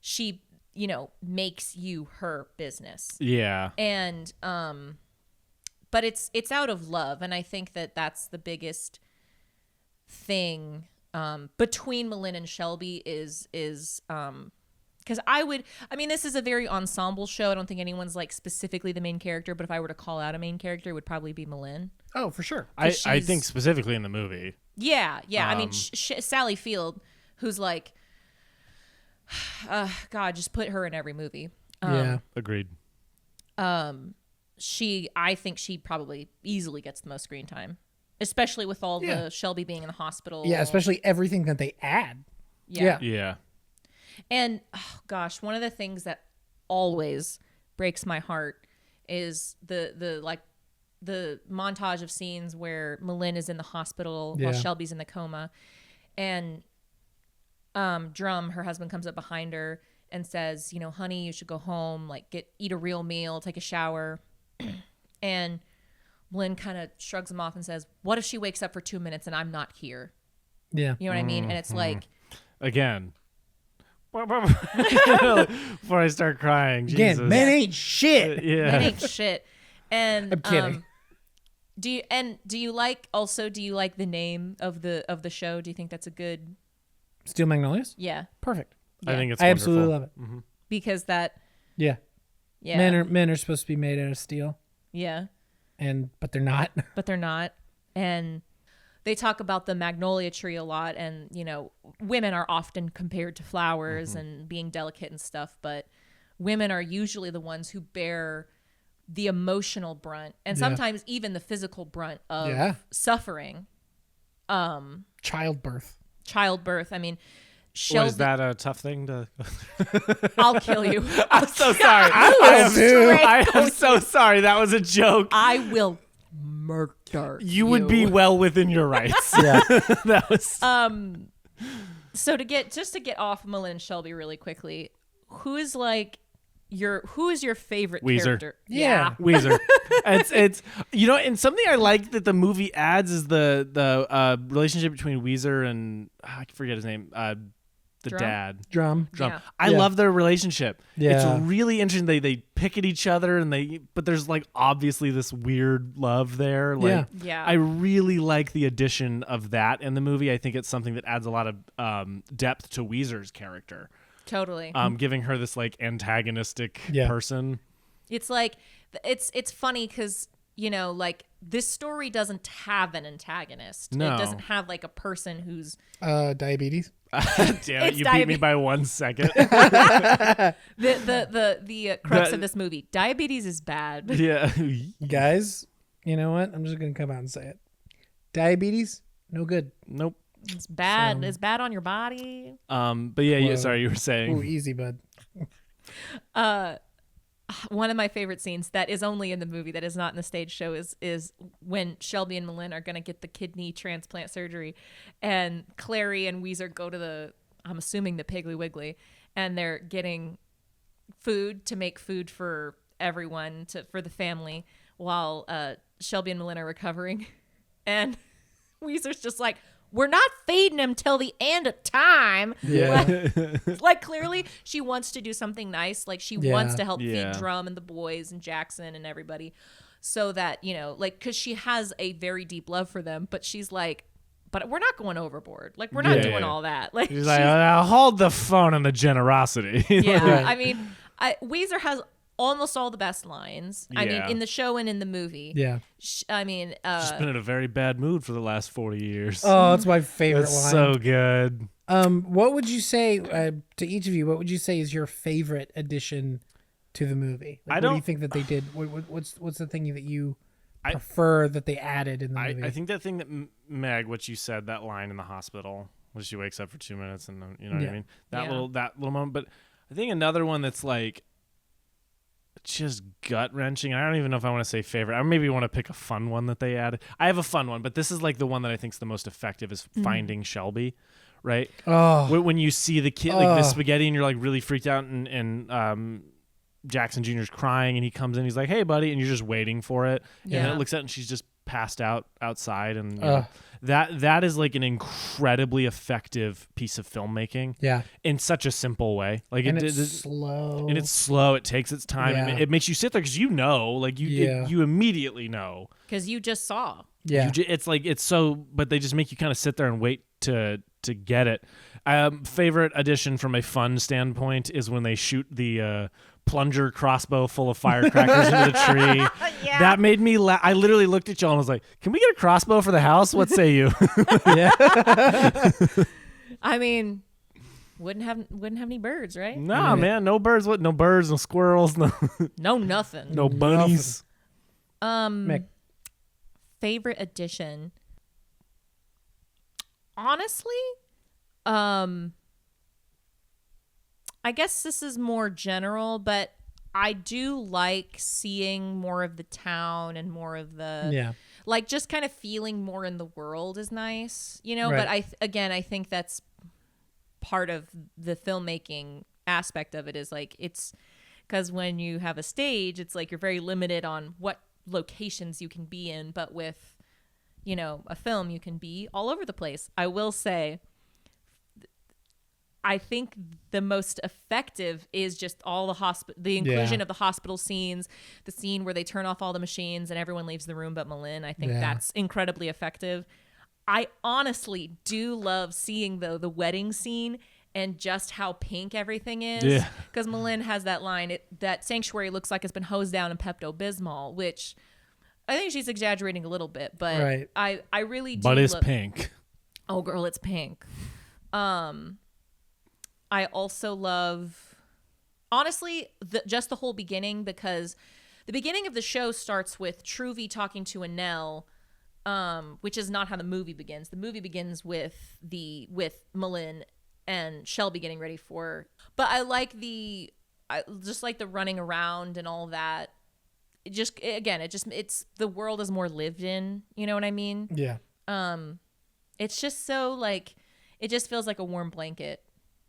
she, makes you her business. Yeah. And, but it's out of love. And I think that that's the biggest thing between Malin and Shelby is because this is a very ensemble show. I don't think anyone's like specifically the main character, but if I were to call out a main character, it would probably be Malin. Oh, for sure. I think specifically in the movie. Yeah. I mean, Sally Field, who's like, God, just put her in every movie. Yeah. Agreed. I think she probably easily gets the most screen time, especially with all the Shelby being in the hospital. Yeah, especially everything that they add. Yeah. Yeah. And oh gosh, one of the things that always breaks my heart is the montage of scenes where Malin is in the hospital while Shelby's in the coma, and Drum, her husband, comes up behind her and says, honey, you should go home, like eat a real meal, take a shower. And Malin kind of shrugs him off and says, what if she wakes up for 2 minutes and I'm not here? Yeah. You know what I mean? And it's like, again, before I start crying, Jesus. Again, men ain't shit. Yeah. that ain't shit. And I'm kidding. Do you like the name of the show? Do you think that's a good? Steel Magnolias? Yeah. Perfect. I think it's I wonderful. absolutely love it. Mm-hmm. Because that. Yeah. Yeah. Men are supposed to be made out of steel. Yeah. But they're not. But they're not. And they talk about the magnolia tree a lot, and women are often compared to flowers and being delicate and stuff, but women are usually the ones who bear the emotional brunt and sometimes even the physical brunt of suffering. Childbirth. I mean, Shelby, Was that a tough thing to? I'll kill you. I'm so sorry. I am so sorry. That was a joke. I will murder You would be well within your rights. Yeah. That was. So to get off Malin and Shelby really quickly, who is your favorite Weezer. character? Yeah. Weezer. It's and something I like that the movie adds is the relationship between Weezer and I forget his name. The Drum? dad. Drum. Yeah. I love their relationship. Yeah. It's really interesting. They pick at each other but there's like obviously this weird love there. Like, Yeah. I really like the addition of that in the movie. I think it's something that adds a lot of depth to Weezer's character. Totally. Giving her this like antagonistic person. It's like it's funny because like this story doesn't have an antagonist. No. It doesn't have like a person who's Diabetes. Damn it! It's You beat me by 1 second. the crux of this movie. Diabetes is bad. Yeah. Guys, you know what? I'm just going to come out and say it. Diabetes, no good. Nope. It's bad. So- it's bad on your body. But yeah. Whoa. Sorry, you were saying. Ooh, easy, bud. One of my favorite scenes that is only in the movie, that is not in the stage show, is when Shelby and Malin are going to get the kidney transplant surgery, and Clary and Weezer go to I'm assuming the Piggly Wiggly, and they're getting food to make food for everyone, for the family, while Shelby and Malin are recovering. And Weezer's just like, we're not feeding him till the end of time. Yeah. Like clearly she wants to do something nice. Like she Yeah. wants to help Yeah. feed Drum and the boys and Jackson and everybody, so that, you know, like, because she has a very deep love for them, but she's like, but we're not going overboard. Like, we're not Yeah, doing yeah. all that. Like, She's like, hold the phone and the generosity. yeah. Right. I mean, Weezer has almost all the best lines. I mean, Yeah. in the show and in the movie. Yeah. I mean, She's been in a very bad mood for the last 40 years. Oh, that's my favorite That's line. so good. What would you say to each of you? What would you say is your favorite addition to the movie? Like, I what do you don't- think that they did? What's the thing that you prefer that they added in the movie? I think that thing that Meg, what you said, that line in the hospital, when she wakes up for 2 minutes, and you know what Yeah. I mean, Yeah. that little moment. But I think another one that's like just gut wrenching. I don't even know if I want to say favorite. I maybe want to pick a fun one that they added. I have a fun one, but this is like the one that I think is the most effective is finding Shelby, right? Oh, When you see the kid like the spaghetti and you're like really freaked out, and Jackson Jr.'s crying, and he comes in, he's like, "Hey, buddy," and you're just waiting for it, and then Yeah. it looks out and she's just passed out outside, and you know, that is like an incredibly effective piece of filmmaking yeah. in such a simple way. Like And it it's is. slow. And it's slow. It takes its time. Yeah. And it makes you sit there because you know, like you immediately know. because you just saw. yeah. It's like it's so, but they just make you kind of sit there and wait to get it. Favorite addition from a fun standpoint is when they shoot the plunger crossbow full of firecrackers into the tree. Yeah. That made me laugh. I literally looked at y'all and was like, "Can we get a crossbow for the house? What say you?" yeah. I mean, wouldn't have any birds, right? Nah, man, no birds. What? No birds, no squirrels, no No, nothing. no bunnies. Mick. Favorite addition. Honestly, I guess this is more general, but I do like seeing more of the town and more of the Yeah. like just kind of feeling more in the world is nice, you know. Right. But I think that's part of the filmmaking aspect of it is like it's because when you have a stage, it's like you're very limited on what locations you can be in, but with a film, you can be all over the place. I will say, I think the most effective is just all the inclusion of the hospital scenes, the scene where they turn off all the machines and everyone leaves the room but Malin. I think that's incredibly effective. I honestly do love seeing the wedding scene and just how pink everything is. Yeah. Because Malin has that line, that sanctuary looks like it's been hosed down in Pepto-Bismol, which I think she's exaggerating a little bit, but Right. I really do. But it's pink. Oh, girl, it's pink. I also love, honestly, just the whole beginning, because the beginning of the show starts with Truvy talking to Anel, which is not how the movie begins. The movie begins with Malin and Shelby getting ready for. But I just like the running around and all that. It's the world is more lived in. You know what I mean? Yeah. It's just so like, it just feels like a warm blanket.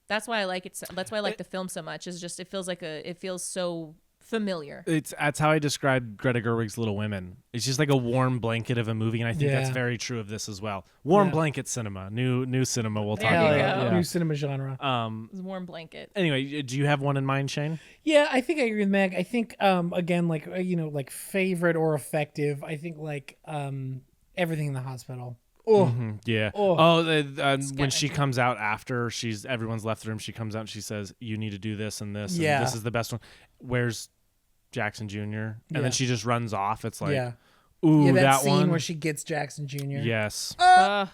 That's why I like it. That's why I like the film so much. Is just it feels so familiar. That's how I described Greta Gerwig's Little Women. It's just like a warm blanket of a movie, and I think that's Yeah. very true of this as well. Warm Yeah. blanket cinema, new cinema. We'll talk There you about. go. Yeah. New cinema genre. It's a warm blanket. Anyway, do you have one in mind, Shane? Yeah, I think I agree with Meg. I think again, like like favorite or effective. I think like everything in the hospital. Oh, Yeah. Oh. When she comes out after everyone's left the room, she comes out and she says, "You need to do this and this. Yeah. And this is the best one." Where's Jackson Jr.? And Yeah. then she just runs off. It's like, yeah. ooh, Yeah, that that scene one. where she gets Jackson Jr. Yes. Yeah.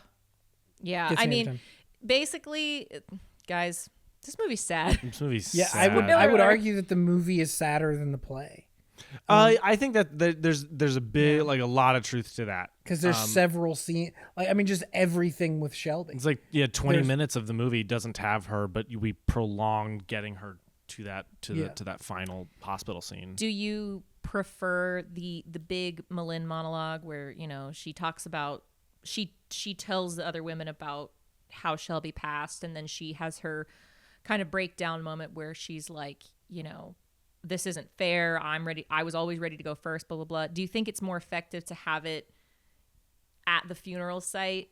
Gets I me every mean, time. basically, guys, this movie's sad. This movie's Yeah, sad. I would argue that the movie is sadder than the play I think that there's a big like a lot of truth to that. because there's several scenes. Like, I mean, just everything with Shelby. It's like 20 There's- minutes of the movie doesn't have her, but we prolong getting her to that Yeah. to that final hospital scene. Do you prefer the big Malin monologue where she talks about she tells the other women about how Shelby passed, and then she has her kind of breakdown moment where she's like, this isn't fair. I'm ready. I was always ready to go first, blah, blah, blah. Do you think it's more effective to have it at the funeral site?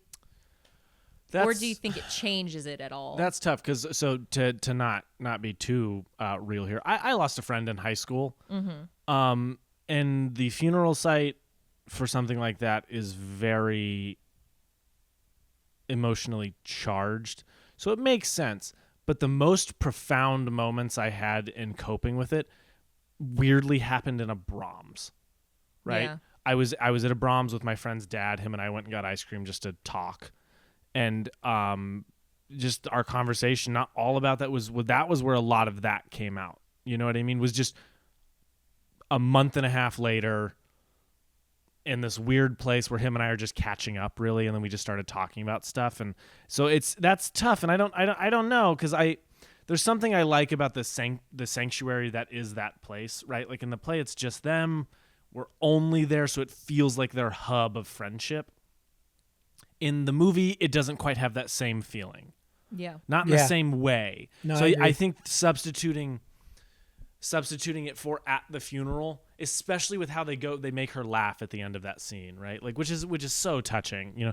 or do you think it changes it at all? That's tough because to not be too real here, I lost a friend in high school, and the funeral site for something like that is very emotionally charged, so it makes sense. But the most profound moments I had in coping with it weirdly happened in a Brahms, right? Yeah. I was at a Brahms with my friend's dad. Him and I went and got ice cream just to talk. And just our conversation, not all about that was where a lot of that came out. You know what I mean? Was just a month and a half later in this weird place where him and I are just catching up, really, and then we just started talking about stuff. And so that's tough. And I don't know, because there's something I like about the sanctuary that is that place, right? Like in the play, it's just them. We're only there, so it feels like their hub of friendship. In the movie, it doesn't quite have that same feeling. Yeah. Not in the same way. No, so I agree. I think substituting it for at the funeral, especially with how they make her laugh at the end of that scene, right? Like which is so touching. You know,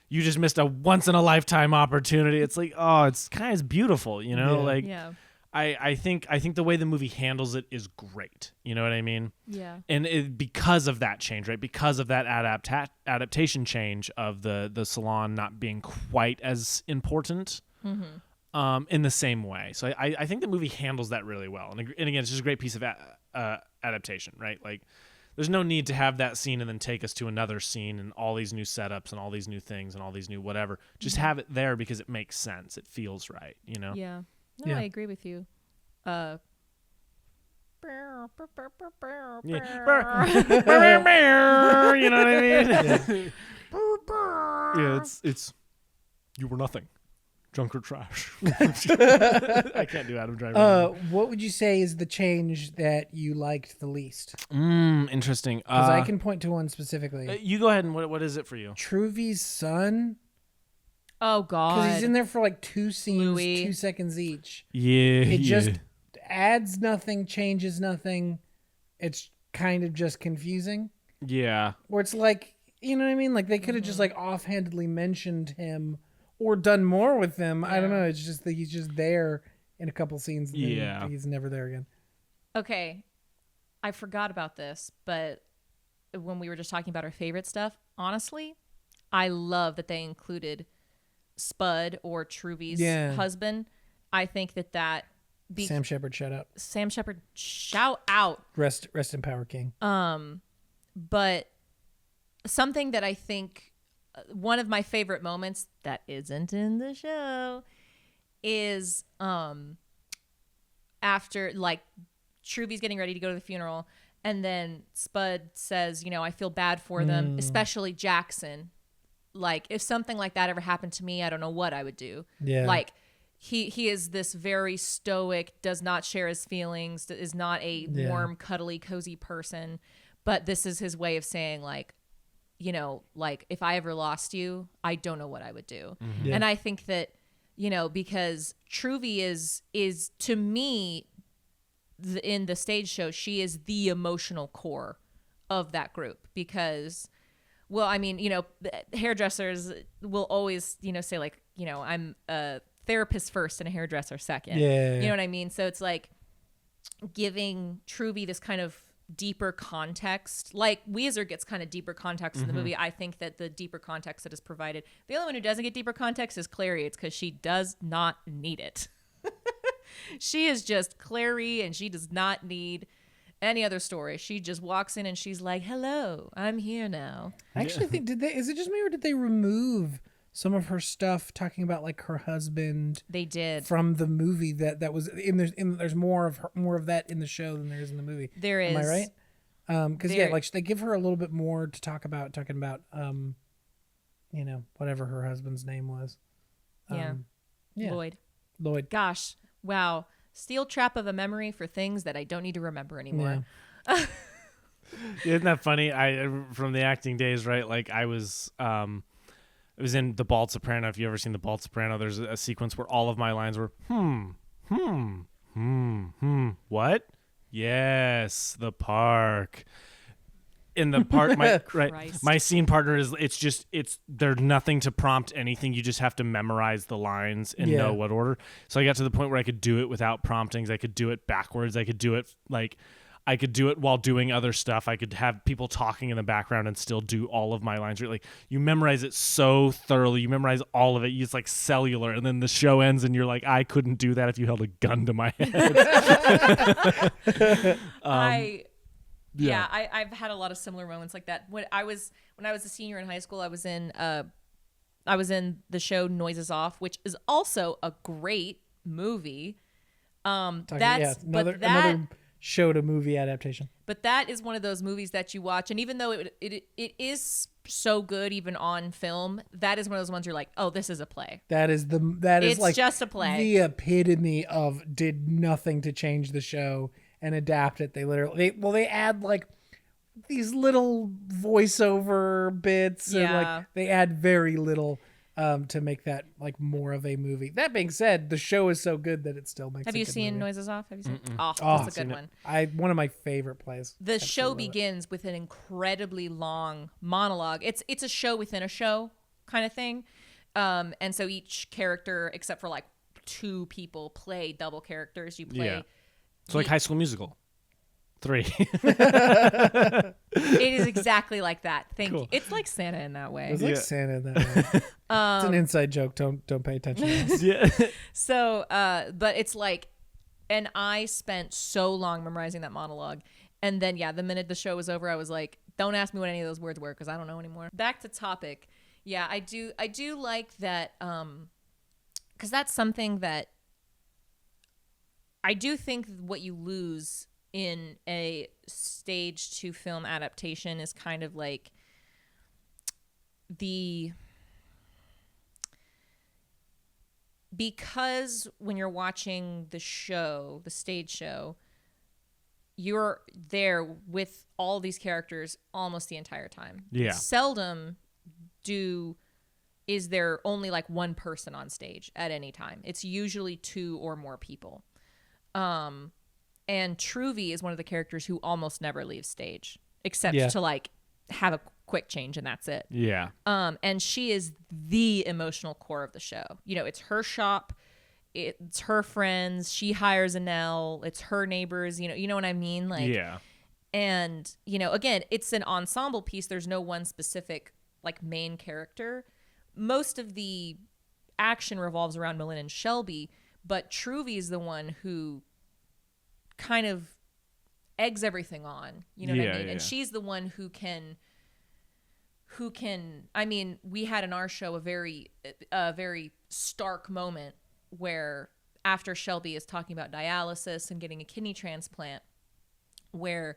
you just missed a once in a lifetime opportunity. It's like, oh, it's kind of beautiful, you know? Yeah. Like Yeah. I think the way the movie handles it is great. You know what I mean? Yeah. And because of that change, right? Because of that adaptation change of the salon not being quite as important in the same way. So I think the movie handles that really well. And again, it's just a great piece of adaptation, right? Like there's no need to have that scene and then take us to another scene and all these new setups and all these new things and all these new whatever. Just have it there because it makes sense. It feels right, you know? Yeah. No, Yeah. I agree with you. Yeah. You know what I mean? Yeah, it's you were nothing. Junk or trash. I can't do Adam Driver. What would you say is the change that you liked the least? Interesting. Because I can point to one specifically. You go ahead and what is it for you? Truvy's son. Oh God. Because he's in there for like 2 scenes, Louis. 2 seconds each. Yeah. It just adds nothing, changes nothing. It's kind of just confusing. Yeah. Where it's like, you know what I mean? Like they could have just like offhandedly mentioned him or done more with him. I don't know. It's just that he's just there in a couple scenes. And then he's never there again. Okay. I forgot about this, but when we were just talking about our favorite stuff, honestly, I love that they included Spud or Truvy's husband. I think that Sam Shepard, shut up. Sam Shepard, shout out. Rest in power, King. But something that I think one of my favorite moments that isn't in the show is after like Truvy's getting ready to go to the funeral, and then Spud says, you know, I feel bad for them, especially Jackson. Like if something like that ever happened to me, I don't know what I would do. Yeah. Like he is this very stoic, does not share his feelings, is not a warm, cuddly, cozy person. But this is his way of saying like, you know, like if I ever lost you, I don't know what I would do. Yeah. And I think that, you know, because Truvy is to me in the stage show, she is the emotional core of that group because, well, I mean, you know, hairdressers will always, you know, say like, you know, I'm a therapist first and a hairdresser second. Yeah. You know what I mean? So it's like giving Truvy this kind of deeper context. Like Weezer gets kind of deeper context in the movie. I think that the deeper context that is provided, the only one who doesn't get deeper context is Clary. It's because she does not need it. She is just Clary and she does not need any other story. She just walks in and she's like, hello, I'm here now. I actually think, is it just me or did they remove some of her stuff talking about like her husband? They did. From the movie that was there's more of that in the show than there is in the movie. There is. Am I right? Because like they give her a little bit more to talk about, talking about you know, whatever her husband's name was. Yeah. Lloyd. Gosh, wow. Steel trap of a memory for things that I don't need to remember anymore. Yeah. Isn't that funny? From the acting days, right? Like I was it was in The Bald Soprano. If you ever seen The Bald Soprano, there's a sequence where all of my lines were what? Yes, the park. in the part my right Christ. my scene partner is there's nothing to prompt anything. You just have to memorize the lines and know what order. So I got to the point where I could do it without promptings. I could do it backwards. I could do it while doing other stuff. I could have people talking in the background and still do all of my lines. Like, you memorize it so thoroughly. You memorize all of it. It's like cellular. And then the show ends and you're like, I couldn't do that if you held a gun to my head. I've had a lot of similar moments like that. When I was a senior in high school, I was in the show Noises Off, which is also a great movie. Another show to movie adaptation. But that is one of those movies that you watch, and even though it is so good, even on film, that is one of those ones you're like, oh, this is a play. It's like just a play. The epitome of did nothing to change the show and adapt it. They add like these little voiceover bits and like they add very little to make that like more of a movie. That being said, the show is so good that it still makes. Have you seen movie. Noises Off? Have you seen? Mm-mm. That's a good one. One of my favorite plays. The show begins with an incredibly long monologue. It's a show within a show kind of thing, and so each character, except for like 2 people, play double characters. You play. Yeah. It's like High School Musical 3. It is exactly like that. Thank Cool. you. It's like Santa in that way. It's like Santa in that way. It's an inside joke. Don't pay attention to this. Yeah. So, but it's like, and I spent so long memorizing that monologue. And then, the minute the show was over, I was like, don't ask me what any of those words were because I don't know anymore. Back to topic. Yeah, I do like that. Because that's something that I do think what you lose in a stage to film adaptation is kind of like because when you're watching the stage show, you're there with all these characters almost the entire time. Yeah. Seldom is there only like one person on stage at any time. It's usually 2 or more people. And Truvy is one of the characters who almost never leaves stage, except to like have a quick change, and that's it. Yeah. And she is the emotional core of the show. It's her shop, it's her friends. She hires Annelle. It's her neighbors. You know what I mean? Like, yeah. And again, it's an ensemble piece. There's no one specific like main character. Most of the action revolves around Malin and Shelby, but Truvy is the one who kind of eggs everything on, you know what I mean? Yeah. And she's the one who can, I mean, we had in our show a very stark moment where after Shelby is talking about dialysis and getting a kidney transplant, where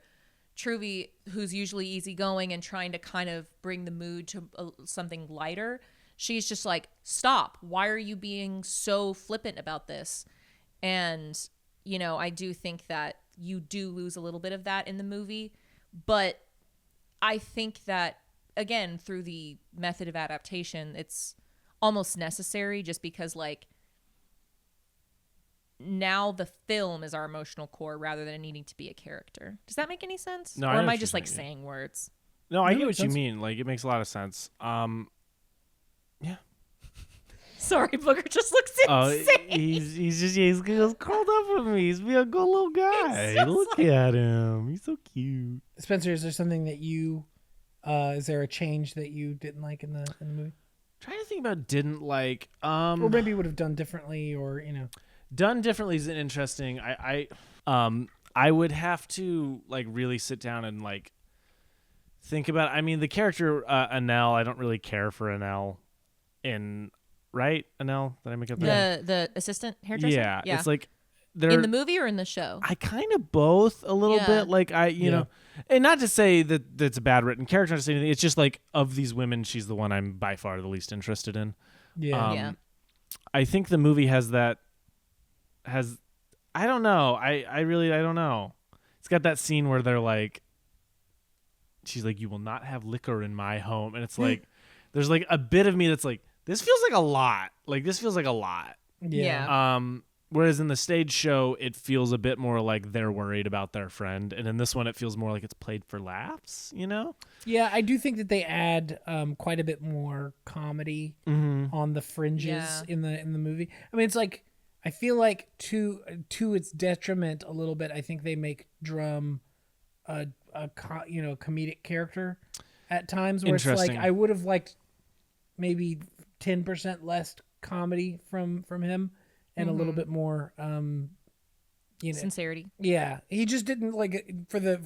Truvy, who's usually easygoing and trying to kind of bring the mood to something lighter, she's just like, stop. Why are you being so flippant about this? And I do think that you do lose a little bit of that in the movie, but I think that, again, through the method of adaptation, it's almost necessary just because, like, now the film is our emotional core rather than needing to be a character. Does that make any sense? No, or I know am I what just, you're like, saying, saying words? No, I No, get it what you does. mean. Like, it makes a lot of sense. Yeah. Sorry, Booker just looks insane. He's curled up with me. He's being a good little guy. So Look at him. He's so cute. Spencer, is there something that you is there a change that you didn't like in the movie? Trying to think about didn't like Or maybe would have done differently, or done differently is interesting. I would have to like really sit down and like think about it. I mean, the character Annelle, I don't really care for Annelle right? Annelle? Did I make up that? The assistant hairdresser? Yeah. It's like in the movie or in the show? I kind of both a little bit. Like you know, and not to say that that's a bad written character, not to say anything. It's just like of these women, she's the one I'm by far the least interested in. Yeah. I think the movie has I don't know. I don't know. It's got that scene where they're like, she's like, you will not have liquor in my home. And it's like, there's like a bit of me that's like, this feels like a lot. Like, this feels like a lot. Yeah. Whereas in the stage show, it feels a bit more like they're worried about their friend, and in this one, it feels more like it's played for laughs. You know? Yeah, I do think that they add quite a bit more comedy on the fringes Yeah. in the movie. I mean, it's like I feel like to its detriment a little bit. I think they make Drum comedic character at times where it's like Interesting. I would have liked maybe 10% less comedy from him and a little bit more Sincerity. yeah, he just didn't like for the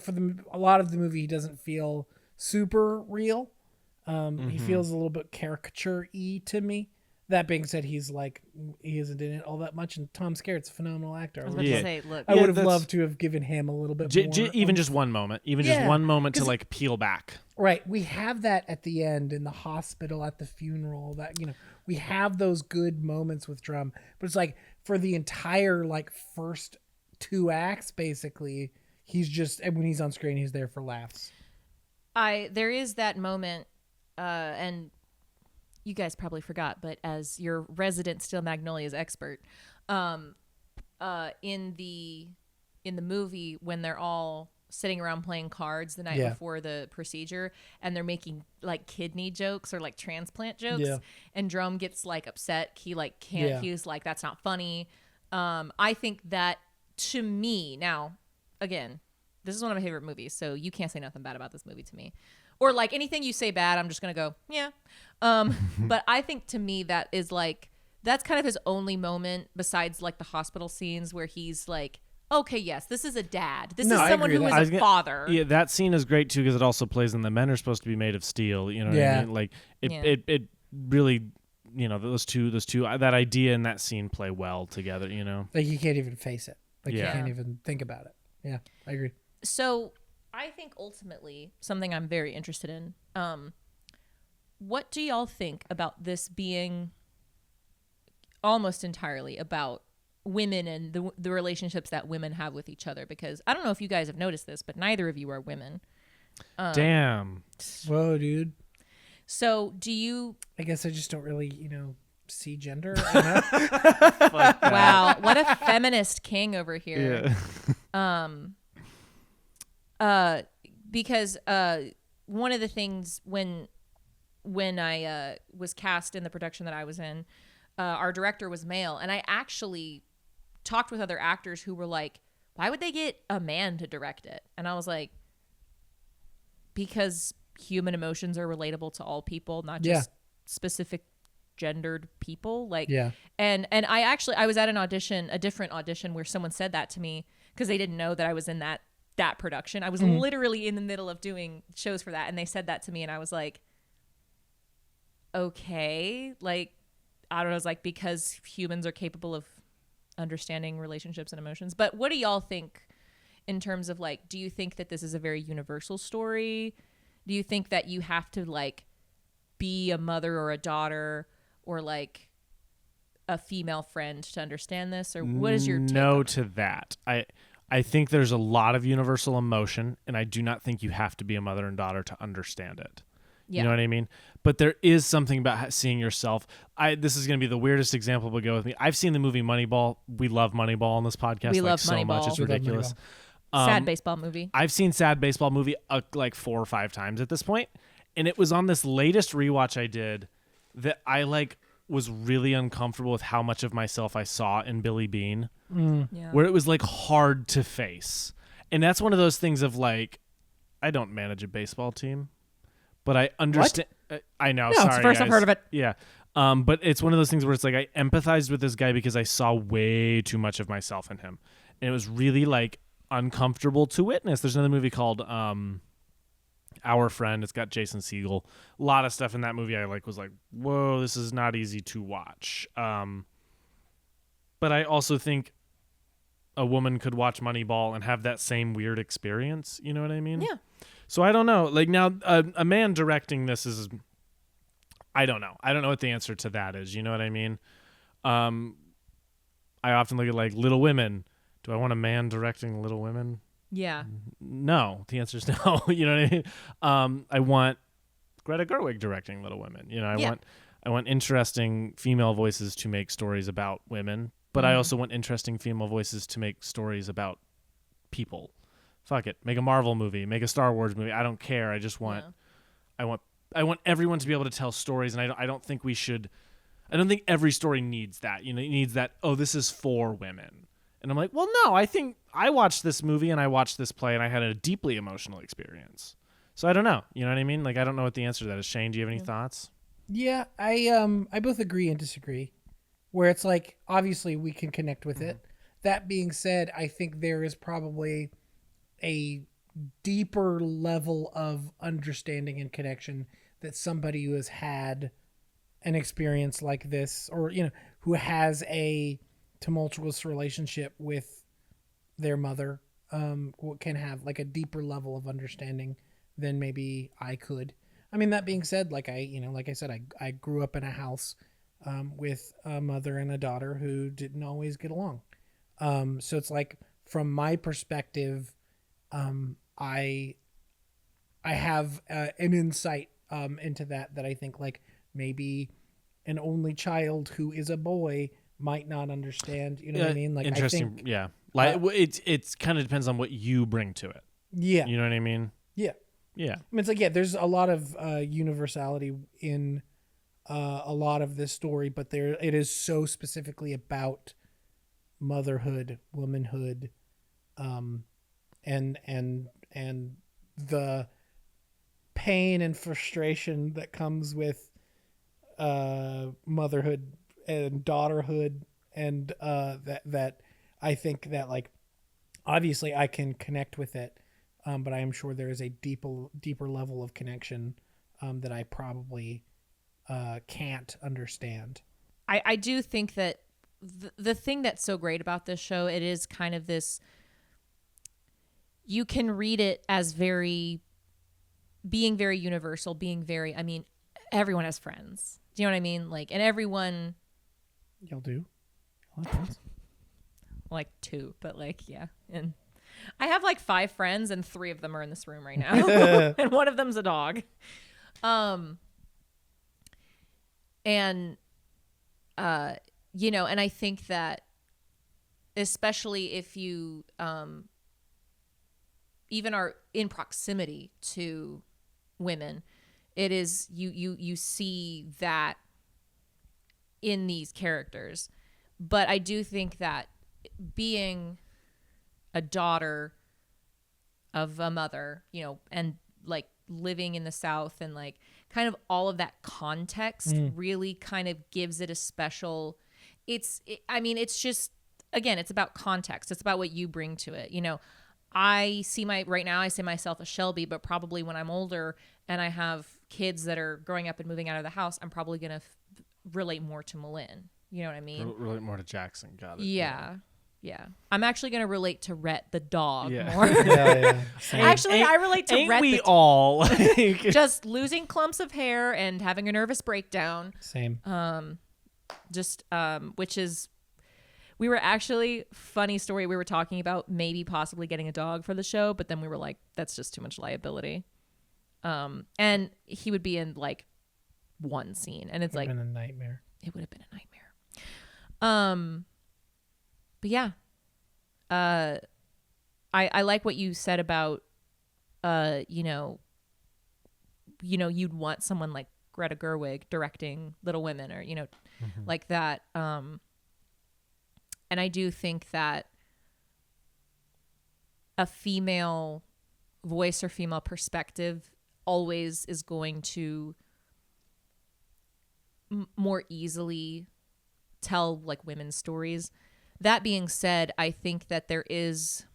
a lot of the movie. He doesn't feel super real. He feels a little bit caricature-y to me. That being said, he isn't in it all that much. And Tom Skerritt's a phenomenal actor. I was about Yeah. to say, look, I would have that's- loved to have given him a little bit more. Even just one moment, just Yeah, one moment to 'cause- like peel back. Right, we have that at the end in the hospital, at the funeral. That we have those good moments with Drum, but it's like for the entire first 2 acts, basically, he's just when he's on screen, he's there for laughs. there is that moment, and you guys probably forgot, but as your resident Steel Magnolias expert, in the movie when they're all sitting around playing cards the night Yeah. before the procedure, and they're making kidney jokes or transplant jokes, Yeah. and Drum gets upset. He can't. Yeah. He's like, that's not funny. I think that, to me, now again, this is one of my favorite movies, so you can't say nothing bad about this movie to me. Or anything you say bad, I'm just gonna go, yeah. But I think to me that is that's kind of his only moment besides the hospital scenes where he's okay, yes, this is a dad. This No, is I someone agree who with is that. a father. Yeah, that scene is great too because it also plays in the men are supposed to be made of steel. You know what Yeah. I mean? Yeah. It really, those two that idea and that scene play well together. You know. You can't even face it. You Yeah. can't even think about it. Yeah, I agree. So I think ultimately something I'm very interested in. What do y'all think about this being almost entirely about women and the relationships that women have with each other? Because I don't know if you guys have noticed this, but neither of you are women. Damn. Whoa, dude. So do you? I guess I just don't really, see gender. I don't know. Wow, what a feminist king over here. Yeah. Because one of the things when I was cast in the production that I was in, our director was male, and I actually talked with other actors who were like, why would they get a man to direct it? And I was like, because human emotions are relatable to all people, not just specific gendered people. Yeah. And I was at a different audition where someone said that to me because they didn't know that I was in that production. I was literally in the middle of doing shows for that, and they said that to me, and I was like, okay, I don't know, it's because humans are capable of understanding relationships and emotions. But what do y'all think in terms of do you think that this is a very universal story? Do you think that you have to be a mother or a daughter or a female friend to understand this, or what is your take no on it? to that? I think there's a lot of universal emotion, and I do not think you have to be a mother and daughter to understand it. Yeah. You know what I mean? But there is something about seeing yourself. This is going to be the weirdest example, but go with me. I've seen the movie Moneyball. We love Moneyball on this podcast. We love so much. Moneyball. It's We love ridiculous. Sad baseball movie. I've seen Sad Baseball Movie 4 or 5 times at this point, and it was on this latest rewatch I did that I was really uncomfortable with how much of myself I saw in Billy Bean, Yeah. where it was hard to face. And that's one of those things of I don't manage a baseball team, but I understand. I know. No, sorry, it's the first I've guys. heard of it. Yeah. But it's one of those things where it's I empathized with this guy because I saw way too much of myself in him. And it was really uncomfortable to witness. There's another movie called Our Friend. It's got Jason Segel. A lot of stuff in that movie I was whoa, this is not easy to watch. But I also think a woman could watch Moneyball and have that same weird experience. You know what I mean? Yeah. So I don't know. Now, a man directing this is, I don't know. I don't know what the answer to that is. You know what I mean? I often look at Little Women. Do I want a man directing Little Women? Yeah. No. The answer is no. You know what I mean? I want Greta Gerwig directing Little Women. I want interesting female voices to make stories about women. but I also want interesting female voices to make stories about people. Fuck it, make a Marvel movie, make a Star Wars movie. I don't care. I just want, I want everyone to be able to tell stories, and I don't think we should. I don't think every story needs that. You know, it needs that. Oh, this is for women. And I'm like, well, no. I think I watched this movie and I watched this play and I had a deeply emotional experience. So I don't know. You know what I mean? Like, I don't know what the answer to that is. Shane, do you have any thoughts? Yeah, I both agree and disagree. Where it's like, obviously we can connect with it. That being said, I think there is probably a deeper level of understanding and connection that somebody who has had an experience like this, or who has a tumultuous relationship with their mother, can have like a deeper level of understanding than maybe I could. I mean, that being said, like I said, I grew up in a house with a mother and a daughter who didn't always get along. So it's like, from my perspective, I have an insight into that I think, like, maybe an only child who is a boy might not understand. You know what I mean? Like, interesting. I think, yeah. Like, it's kind of depends on what you bring to it. Yeah. You know what I mean? Yeah. Yeah. I mean, it's like, yeah, there's a lot of universality in a lot of this story, but it is so specifically about motherhood, womanhood, and the pain and frustration that comes with motherhood and daughterhood, and that I think that, like, obviously I can connect with it, but I am sure there is a deeper level of connection that I probably can't understand. I do think that the thing that's so great about this show, it is kind of this, you can read it as being very universal, being very, I mean, everyone has friends. Do you know what I mean? Like, and everyone. Y'all do? Y'all have friends? Like 2, but like, yeah. And I have like 5 friends and 3 of them are in this room right now. And one of them's a dog. And and I think that, especially if you even are in proximity to women, it is you see that in these characters. But I do think that being a daughter of a mother, and like living in the South, and like kind of all of that context really kind of gives it a special, it's just, again, it's about context. It's about what you bring to it. I say myself a Shelby, but probably when I'm older and I have kids that are growing up and moving out of the house, I'm probably going to relate more to Malin. You know what I mean? Relate more to Jackson. Got it. Yeah. I'm actually going to relate to Rhett the dog more. Yeah. Actually, I relate to Ain't Rhett we all? just losing clumps of hair and having a nervous breakdown. Same. Which is, we were actually, funny story, we were talking about maybe possibly getting a dog for the show, but then we were like, that's just too much liability. And he would be in like one scene, and it's like, been a nightmare. It would have been a nightmare. But yeah, I like what you said about, you'd want someone like Greta Gerwig directing Little Women, or, like that. And I do think that a female voice or female perspective always is going to more easily tell like women's stories. That being said, I think that this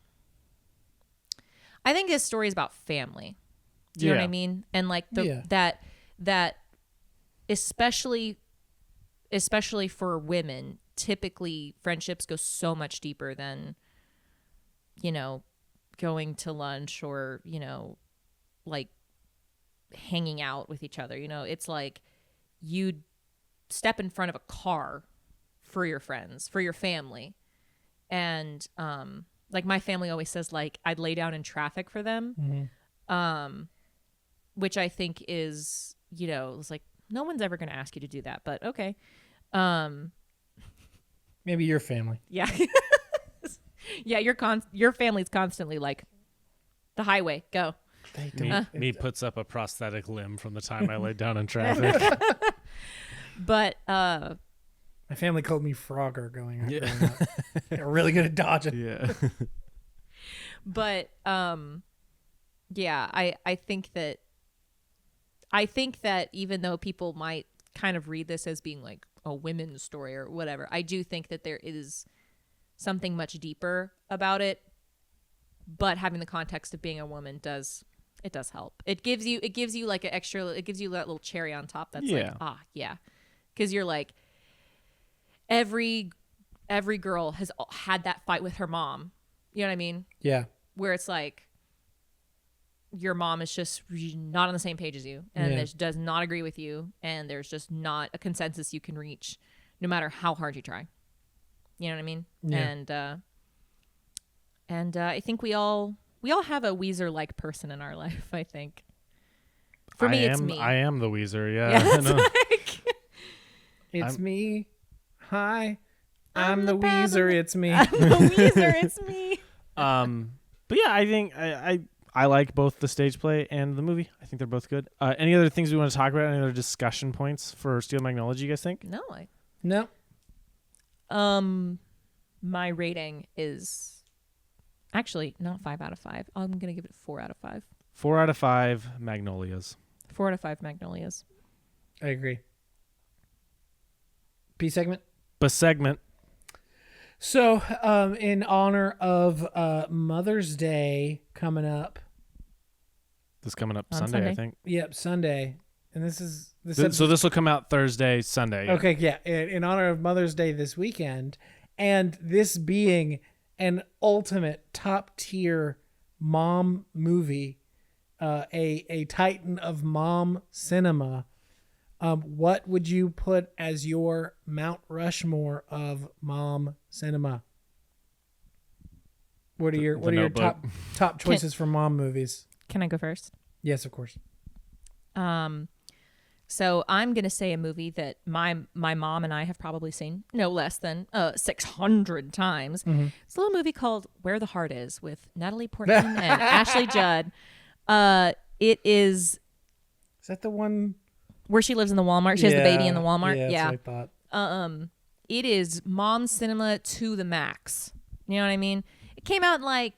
story is about family. Do you know what I mean? And like that especially for women, typically friendships go so much deeper than, going to lunch or, like hanging out with each other. It's like you'd step in front of a car for your friends, for your family. And like my family always says, like, I'd lay down in traffic for them. Which I think is, it's like, no one's ever going to ask you to do that, but okay. Maybe your family. Yeah. Yeah, your family's constantly like, the highway, go. They don't. Me puts up a prosthetic limb from the time I laid down in traffic. But My family called me Frogger growing up. They're really good at dodging. Yeah. But yeah, I think that even though people might kind of read this as being like a women's story or whatever, I do think that there is something much deeper about it. But having the context of being a woman does help. It gives you like an extra. It gives you that little cherry on top. That's like, yeah, because you're like, every girl has had that fight with her mom. You know what I mean? Yeah. Where it's like, your mom is just not on the same page as you, and does not agree with you, and there's just not a consensus you can reach, no matter how hard you try. You know what I mean? Yeah. And I think we all have a Weezer-like person in our life. I think. For me, it's me. I am the Weezer. Yeah. Yeah, it's like, It's me. Hi. I'm the Weezer. It's me. I'm the Weezer. It's me. But yeah, I think I like both the stage play and the movie. I think they're both good. Any other things we want to talk about? Any other discussion points for Steel Magnolias, you guys think? No. No. My rating is actually not 5 out of 5. I'm gonna give it 4 out of 5. 4 out of 5 Magnolias. 4 out of 5 Magnolias. I agree. B segment. Segment. So, in honor of Mother's Day coming up. This coming up On Sunday, Sunday. I think. Yep, Sunday. And this is So this will come out Thursday, Sunday. Yeah. Okay, yeah. In honor of Mother's Day this weekend, and this being an ultimate top tier mom movie, a titan of mom cinema. What would you put as your Mount Rushmore of mom cinema? What are your Notebook. top choices for mom movies? Can I go first? Yes, of course. So I'm gonna say a movie that my mom and I have probably seen no less than 600 times. Mm-hmm. It's a little movie called Where the Heart Is with Natalie Portman and Ashley Judd. It is. Is that the one where she lives in the Walmart? She has the baby in the Walmart. Yeah, that's what I thought. It is mom cinema to the max. You know what I mean? It came out in like,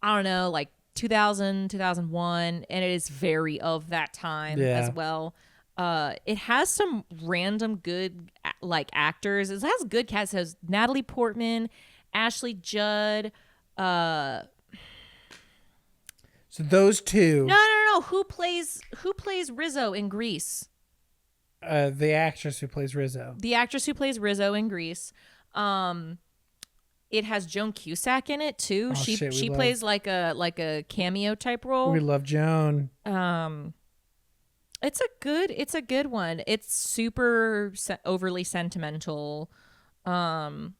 I don't know, like 2000, 2001, and it is very of that time as well. It has some random good like actors. It has good cast. It has Natalie Portman, Ashley Judd. So those two. No. Who plays Rizzo in Grease? The actress who plays Rizzo. The actress who plays Rizzo in Grease. It has Joan Cusack in it too. Oh, she plays like a cameo type role. We love Joan. It's a good one. It's super overly sentimental. But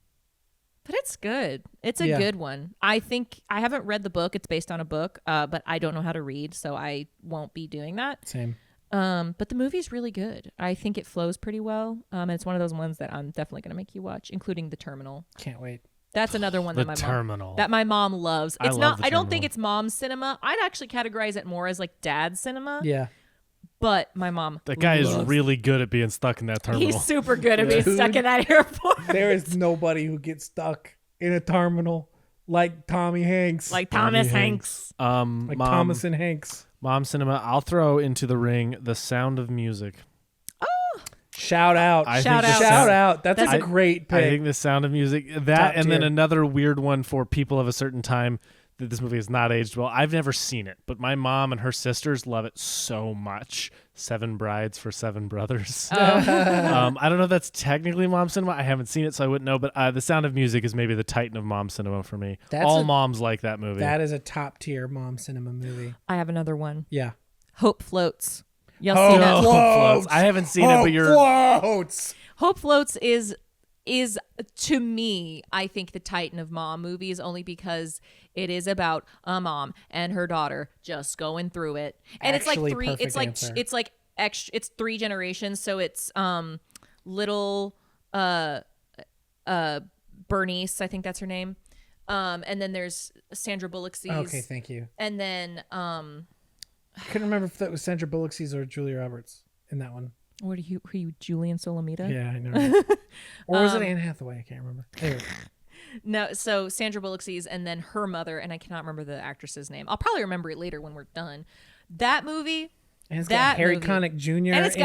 it's good. It's a good one. I think I haven't read the book. It's based on a book, but I don't know how to read, so I won't be doing that. Same. But the movie's really good. I think it flows pretty well. And it's one of those ones that I'm definitely going to make you watch, including The Terminal. Can't wait. That's another one that my mom loves. It's not. I don't think it's mom cinema. I'd actually categorize it more as like dad cinema. Yeah. But my mom. That guy is really good at being stuck in that terminal. He's super good at being stuck in that airport. There is nobody who gets stuck in a terminal like Tommy Hanks. Like Thomas Hanks. Like Thomas and Hanks. Mom cinema. I'll throw into the ring The Sound of Music. Shout out. Shout out. That's a great pick. I think The Sound of Music. That and then another weird one for people of a certain time that this movie has not aged well. I've never seen it, but my mom and her sisters love it so much. 7 Brides for 7 Brothers. I don't know if that's technically mom cinema. I haven't seen it, so I wouldn't know. But The Sound of Music is maybe the titan of mom cinema for me. All moms like that movie. That is a top tier mom cinema movie. I have another one. Yeah. Hope Floats. Y'all seen that? Hope Floats. I haven't seen it, but you're. Hope Floats is to me, I think, the titan of mom movies, only because it is about a mom and her daughter just going through it, and Actually, it's like 3 generations, so it's little Bernice, I think that's her name. And then there's Sandra Bullock's. Okay, thank you. And then I couldn't remember if that was Sandra Bullock's or Julia Roberts in that one. what are you Julian Solomita? Yeah, I know. Or was it Anne Hathaway? I can't remember. Anyway. No, so Sandra Bullock's and then her mother, and I cannot remember the actress's name. I'll probably remember it later when we're done. That movie. And it's got Harry Connick Jr. And it's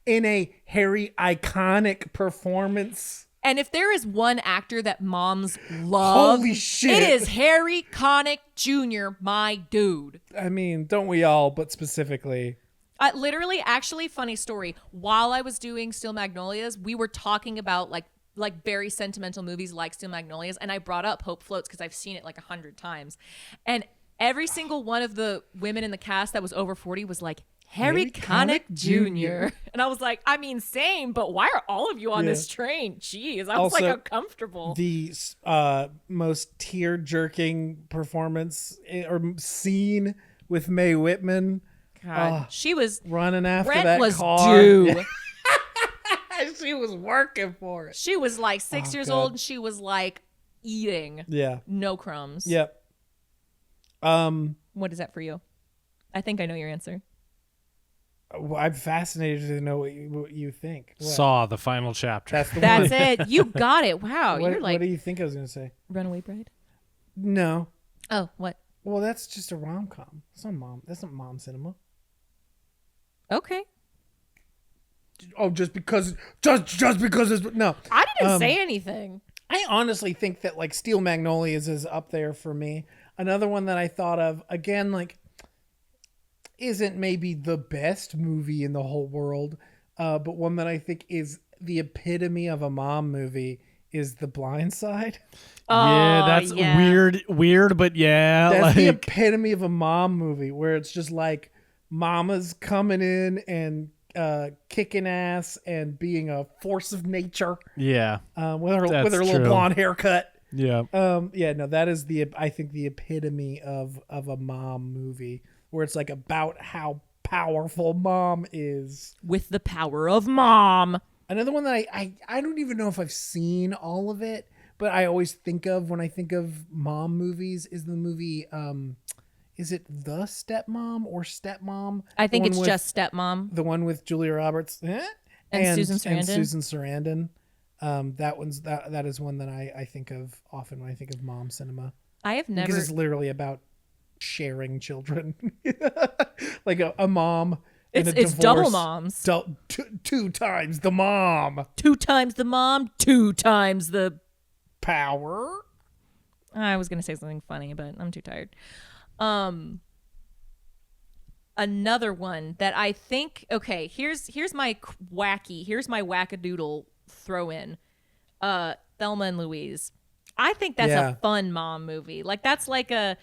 in a Harry iconic performance. And if there is one actor that moms love, holy shit, it is Harry Connick Jr., my dude. I mean, don't we all, but specifically. Literally, actually, funny story. While I was doing Steel Magnolias, we were talking about like very sentimental movies like Steel Magnolias, and I brought up Hope Floats because I've seen it like 100 times. And every single one of the women in the cast that was over 40 was like, Harry Connick Jr. And I was like, I mean, same, but why are all of you on this train? Jeez, I was Also, like uncomfortable. The most tear-jerking performance or scene with Mae Whitman. God, she was running after Brent that was car. due. She was working for it. She was like 6 years old, and she was like eating. Yeah. No crumbs. Yep. What is that for you? I think I know your answer. I'm fascinated to know what you think. What? Saw the final chapter. That's the That's one. it. You got it. Wow. What, You're like what do you think I was going to say? Runaway Bride. No. Oh, what? Well, that's just a rom-com. That's not mom cinema. Okay. Oh, just because it's no. I didn't say anything. I honestly think that like Steel Magnolias is up there for me. Another one that I thought of again, like isn't maybe the best movie in the whole world, but one that I think is the epitome of a mom movie is The Blind Side. Yeah, that's weird, but yeah. That's the epitome of a mom movie where it's just like mama's coming in and kicking ass and being a force of nature. Yeah. With her little true. blonde haircut. Yeah. That is I think the epitome of a mom movie where it's like about how powerful mom is. With the power of mom. Another one that I don't even know if I've seen all of it, but I always think of when I think of mom movies is the movie is it The Stepmom or Stepmom? I think it's just Stepmom. The one with Julia Roberts and Susan Sarandon. And Susan Sarandon. That is one that I think of often when I think of mom cinema. I have never. Because it's literally about sharing children, like a mom. It's divorce, double moms. Two times the mom. 2 times the mom. 2 times the power. I was gonna say something funny, but I'm too tired. Another one that I think. Okay, here's my wackadoodle throw in. Thelma and Louise. I think that's a fun mom movie. Like that's the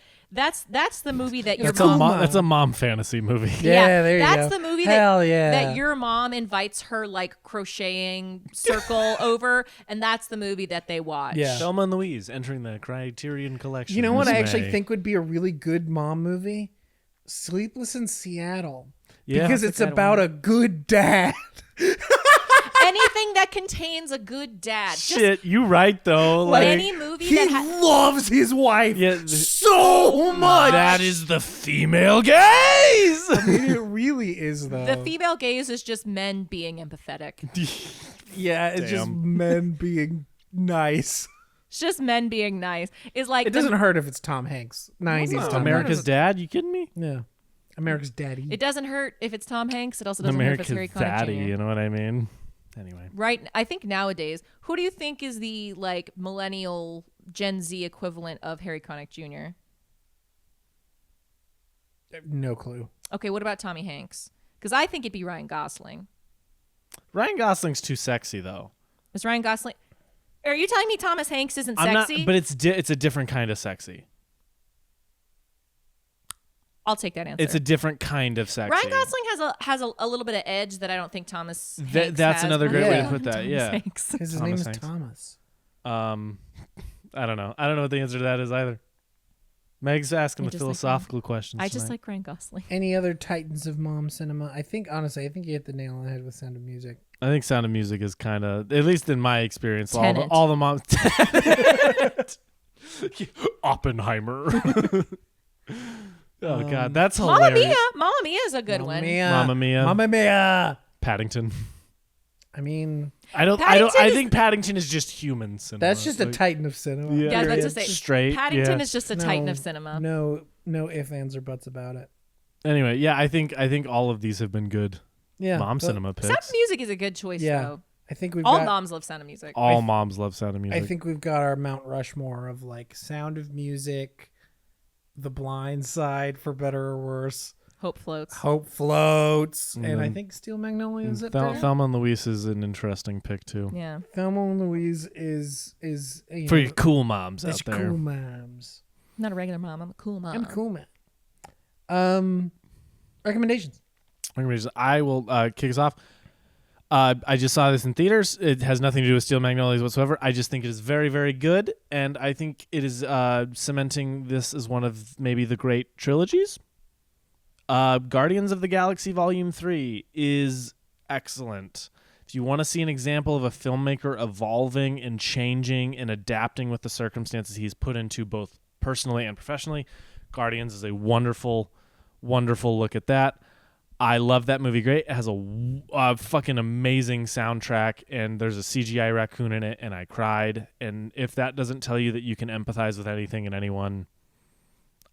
movie that your mom. That's a mom fantasy movie. Yeah, there you go. That's the movie that your mom invites her like crocheting circle over, and that's the movie that they watch. Yeah. Thelma and Louise entering the Criterion Collection. You know what this I actually May. think would be a really good mom movie? Sleepless in Seattle. Yeah, because it's about a good dad. Anything that contains a good dad. Shit, you right though. Like any movie He that loves his wife so much. That is the female gaze. I mean, it really is though. the female gaze is just men being empathetic. Yeah, it's just men being nice. It's just men being nice. It's like It doesn't hurt if it's Tom Hanks. 90s Tom America's Hanks. Dad. You kidding me? Yeah. America's Daddy. It doesn't hurt if it's Tom Hanks. It also doesn't hurt if it's Harry America's Connick Daddy. Jr. You know what I mean? Anyway. Right. I think nowadays, who do you think is the like millennial Gen Z equivalent of Harry Connick Jr.? No clue. Okay, what about Tommy Hanks? Because I think it'd be Ryan Gosling. Ryan Gosling's too sexy though. Is Ryan Gosling? Are you telling me Thomas Hanks isn't I'm sexy? not, but it's a different kind of sexy. I'll take that answer. It's a different kind of sexy. Ryan Gosling has a little bit of edge that I don't think Thomas Hanks That's has. another great way to Yeah. put that. Thomas Yeah. Hanks. His name is Thomas. I don't know. I don't know what the answer to that is either. Meg's asking I the just like philosophical questions. I just tonight. like Ryan Gosling. Any other titans of mom cinema? I think, honestly, you hit the nail on the head with Sound of Music. I think Sound of Music is kind of, at least in my experience, Tenet. all the moms. Oppenheimer. Oh God, that's Mamma hilarious. Mia. Mamma Mia is a good Mamma one. Mia. Mamma Mia. Mamma Mia. Paddington. I mean, Paddington I is- think Paddington is just human cinema. that's just a Like, titan of cinema. Yeah. Yeah, I was about to period. say Straight, Paddington yeah. is just a titan of cinema. No ifs, ands, or buts about it. Anyway, yeah, I think all of these have been good Yeah. mom but cinema Sound of picks. Music is a good choice, Yeah. though. I think we've All got. moms love Sound of Music. All moms love Sound of Music. I think we've got our Mount Rushmore of like Sound of Music, The Blind Side, for better or worse, Hope floats. Hope Floats, and I Mhm. think Steel Magnolias. Up Thel- there. Thelma and Louise is an interesting pick too. Yeah. Thelma and Louise is For your cool moms it's out there. cool moms. I'm not a regular mom. I'm a cool mom. I'm a cool man. Recommendations. Recommendations. I will kick us off. I just saw this in theaters. It has nothing to do with Steel Magnolias whatsoever. I just think it is very, very good, and I think it is cementing this as one of maybe the great trilogies. Guardians of the Galaxy Volume 3 is excellent. If you want to see an example of a filmmaker evolving and changing and adapting with the circumstances he's put into both personally and professionally, Guardians is a wonderful, wonderful look at that. I love that movie. Great. It has a fucking amazing soundtrack, and there's a CGI raccoon in it, and I cried. And if that doesn't tell you that you can empathize with anything and anyone,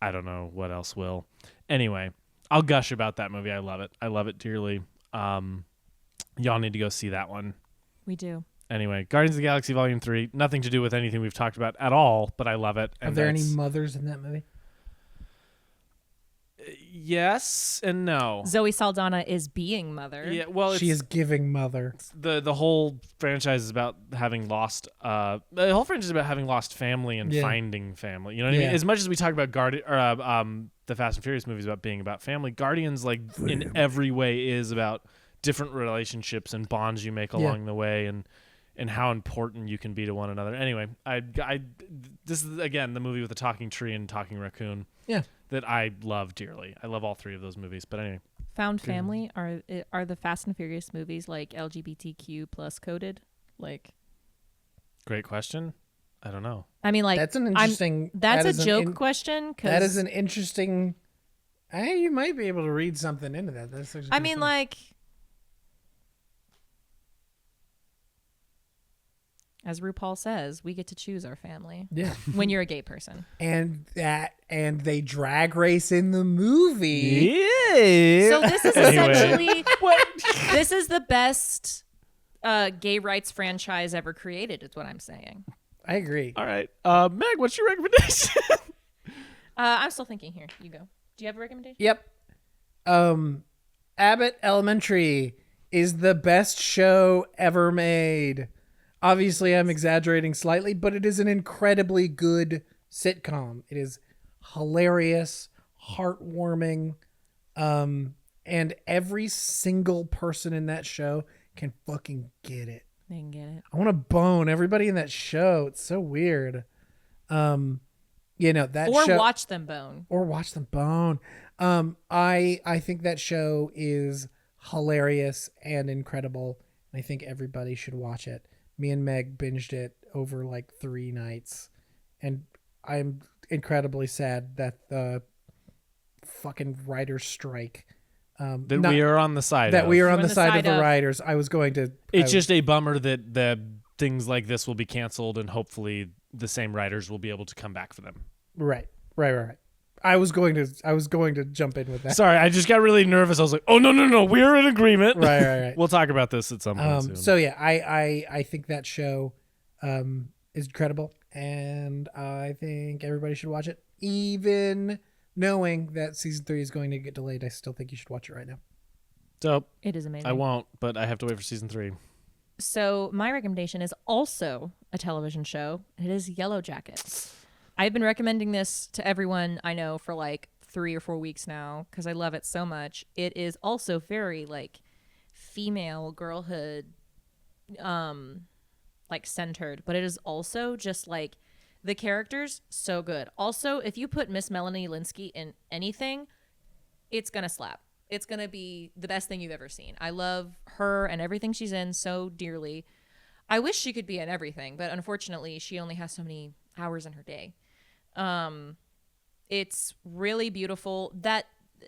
I don't know what else will. Anyway, I'll gush about that movie. I love it. I love it dearly. Y'all need to go see that one. We do. Anyway, Guardians of the Galaxy Volume 3, nothing to do with anything we've talked about at all, but I love it. Are there any mothers in that movie? Yes and no. Zoe Saldana is being mother. Yeah, well, She is giving mother. the whole franchise is about having lost the whole franchise is about having lost family and Yeah. finding family. You know what I mean? Yeah. As much as we talk about the Fast and Furious movies about being about family, Guardians in every way is about different relationships and bonds you make along the way and how important you can be to one another. Anyway, I this is again the movie with the talking tree and talking raccoon. Yeah. That I love dearly. I love all three of those movies. But anyway, Found family are the Fast and Furious movies like LGBTQ plus coded? Like, great question. I don't know. I mean, like That's an interesting. that's that is a an joke question. That is an interesting. You might be able to read something into that. That's actually I kinda mean, funny. like, as RuPaul says, we get to choose our family yeah, when you're a gay person. and they drag race in the movie. Yeah. So this is Anyway. essentially this is the best gay rights franchise ever created. Is what I'm saying. I agree. All right. Meg, what's your recommendation? I'm still thinking here. You go. Do you have a recommendation? Yep. Abbott Elementary is the best show ever made. Obviously, I'm exaggerating slightly, but it is an incredibly good sitcom. It is hilarious, heartwarming, and every single person in that show can fucking get it. They can get it. I want to bone everybody in that show. It's so weird. That Or show, watch them bone. or watch them bone. I think that show is hilarious and incredible, and I think everybody should watch it. Me and Meg binged it over like 3 nights, and I'm incredibly sad that the fucking writer's strike. We are on the side. that of. we are We're on the side of the of. writers. I was going to. It's just a bummer that the things like this will be canceled, and hopefully the same writers will be able to come back for them. right. I was going to jump in with that. Sorry, I just got really nervous. I was like, "Oh no, we're in agreement." Right. We'll talk about this at some point soon. So yeah, I think that show is incredible, and I think everybody should watch it. Even knowing that season 3 is going to get delayed, I still think you should watch it right now. Dope. It is amazing. I won't, but I have to wait for season 3. So my recommendation is also a television show. It is Yellow Jackets. I've been recommending this to everyone I know for like 3 or 4 weeks now because I love it so much. It is also very like female girlhood like centered, but it is also just like the characters so good. Also, if you put Miss Melanie Linsky in anything, it's gonna slap. it's going to be the best thing you've ever seen. I love her and everything she's in so dearly. I wish she could be in everything, but unfortunately, she only has so many hours in her day. It's really beautiful.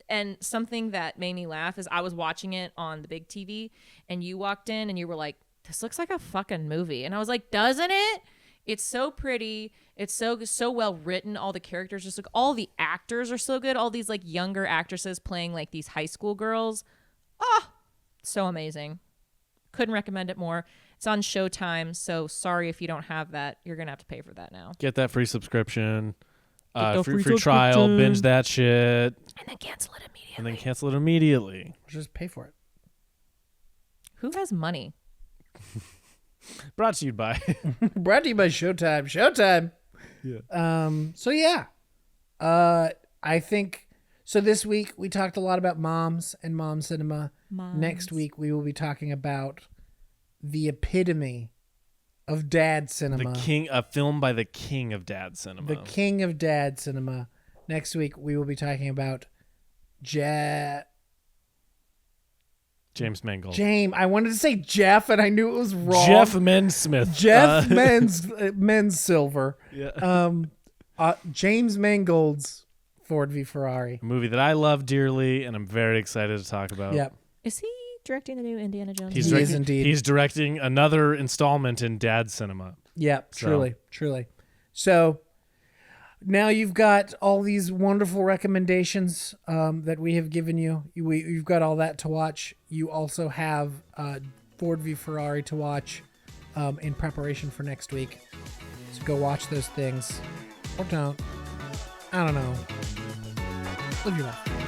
And something that made me laugh is I was watching it on the big TV, and you walked in and you were like, "This looks like a fucking movie," and I was like, "Doesn't it?" It's so pretty. It's so well written. All the characters just look. All the actors are so good. All these like younger actresses playing like these high school girls. So amazing. Couldn't recommend it more. It's on Showtime. So sorry if you don't have that. You're gonna have to pay for that now. Get that free subscription. the Free free trial. subscription. Binge that shit. And then cancel it immediately. And then cancel it immediately. Just pay for it. Who has money? Brought to you by. Brought to you by Showtime. Showtime. Yeah. So yeah. I think so this week we talked a lot about moms and mom cinema. Next week we will be talking about the epitome of dad cinema. A film by the king of dad cinema. The king of dad cinema. Next week we will be talking about James Mangold. I wanted to say Jeff and I knew it was wrong. Jeff Mensmith. Jeff Men's Silver. Yeah. James Mangold's Ford v Ferrari. A movie that I love dearly and I'm very excited to talk about. Yep. Is he directing the new Indiana Jones? He is indeed. He's directing another installment in dad cinema. Yep, So. truly. So now you've got all these wonderful recommendations that we have given you. You've got all that to watch. You also have Ford v Ferrari to watch in preparation for next week. So go watch those things. Or don't. I don't know. Live your life.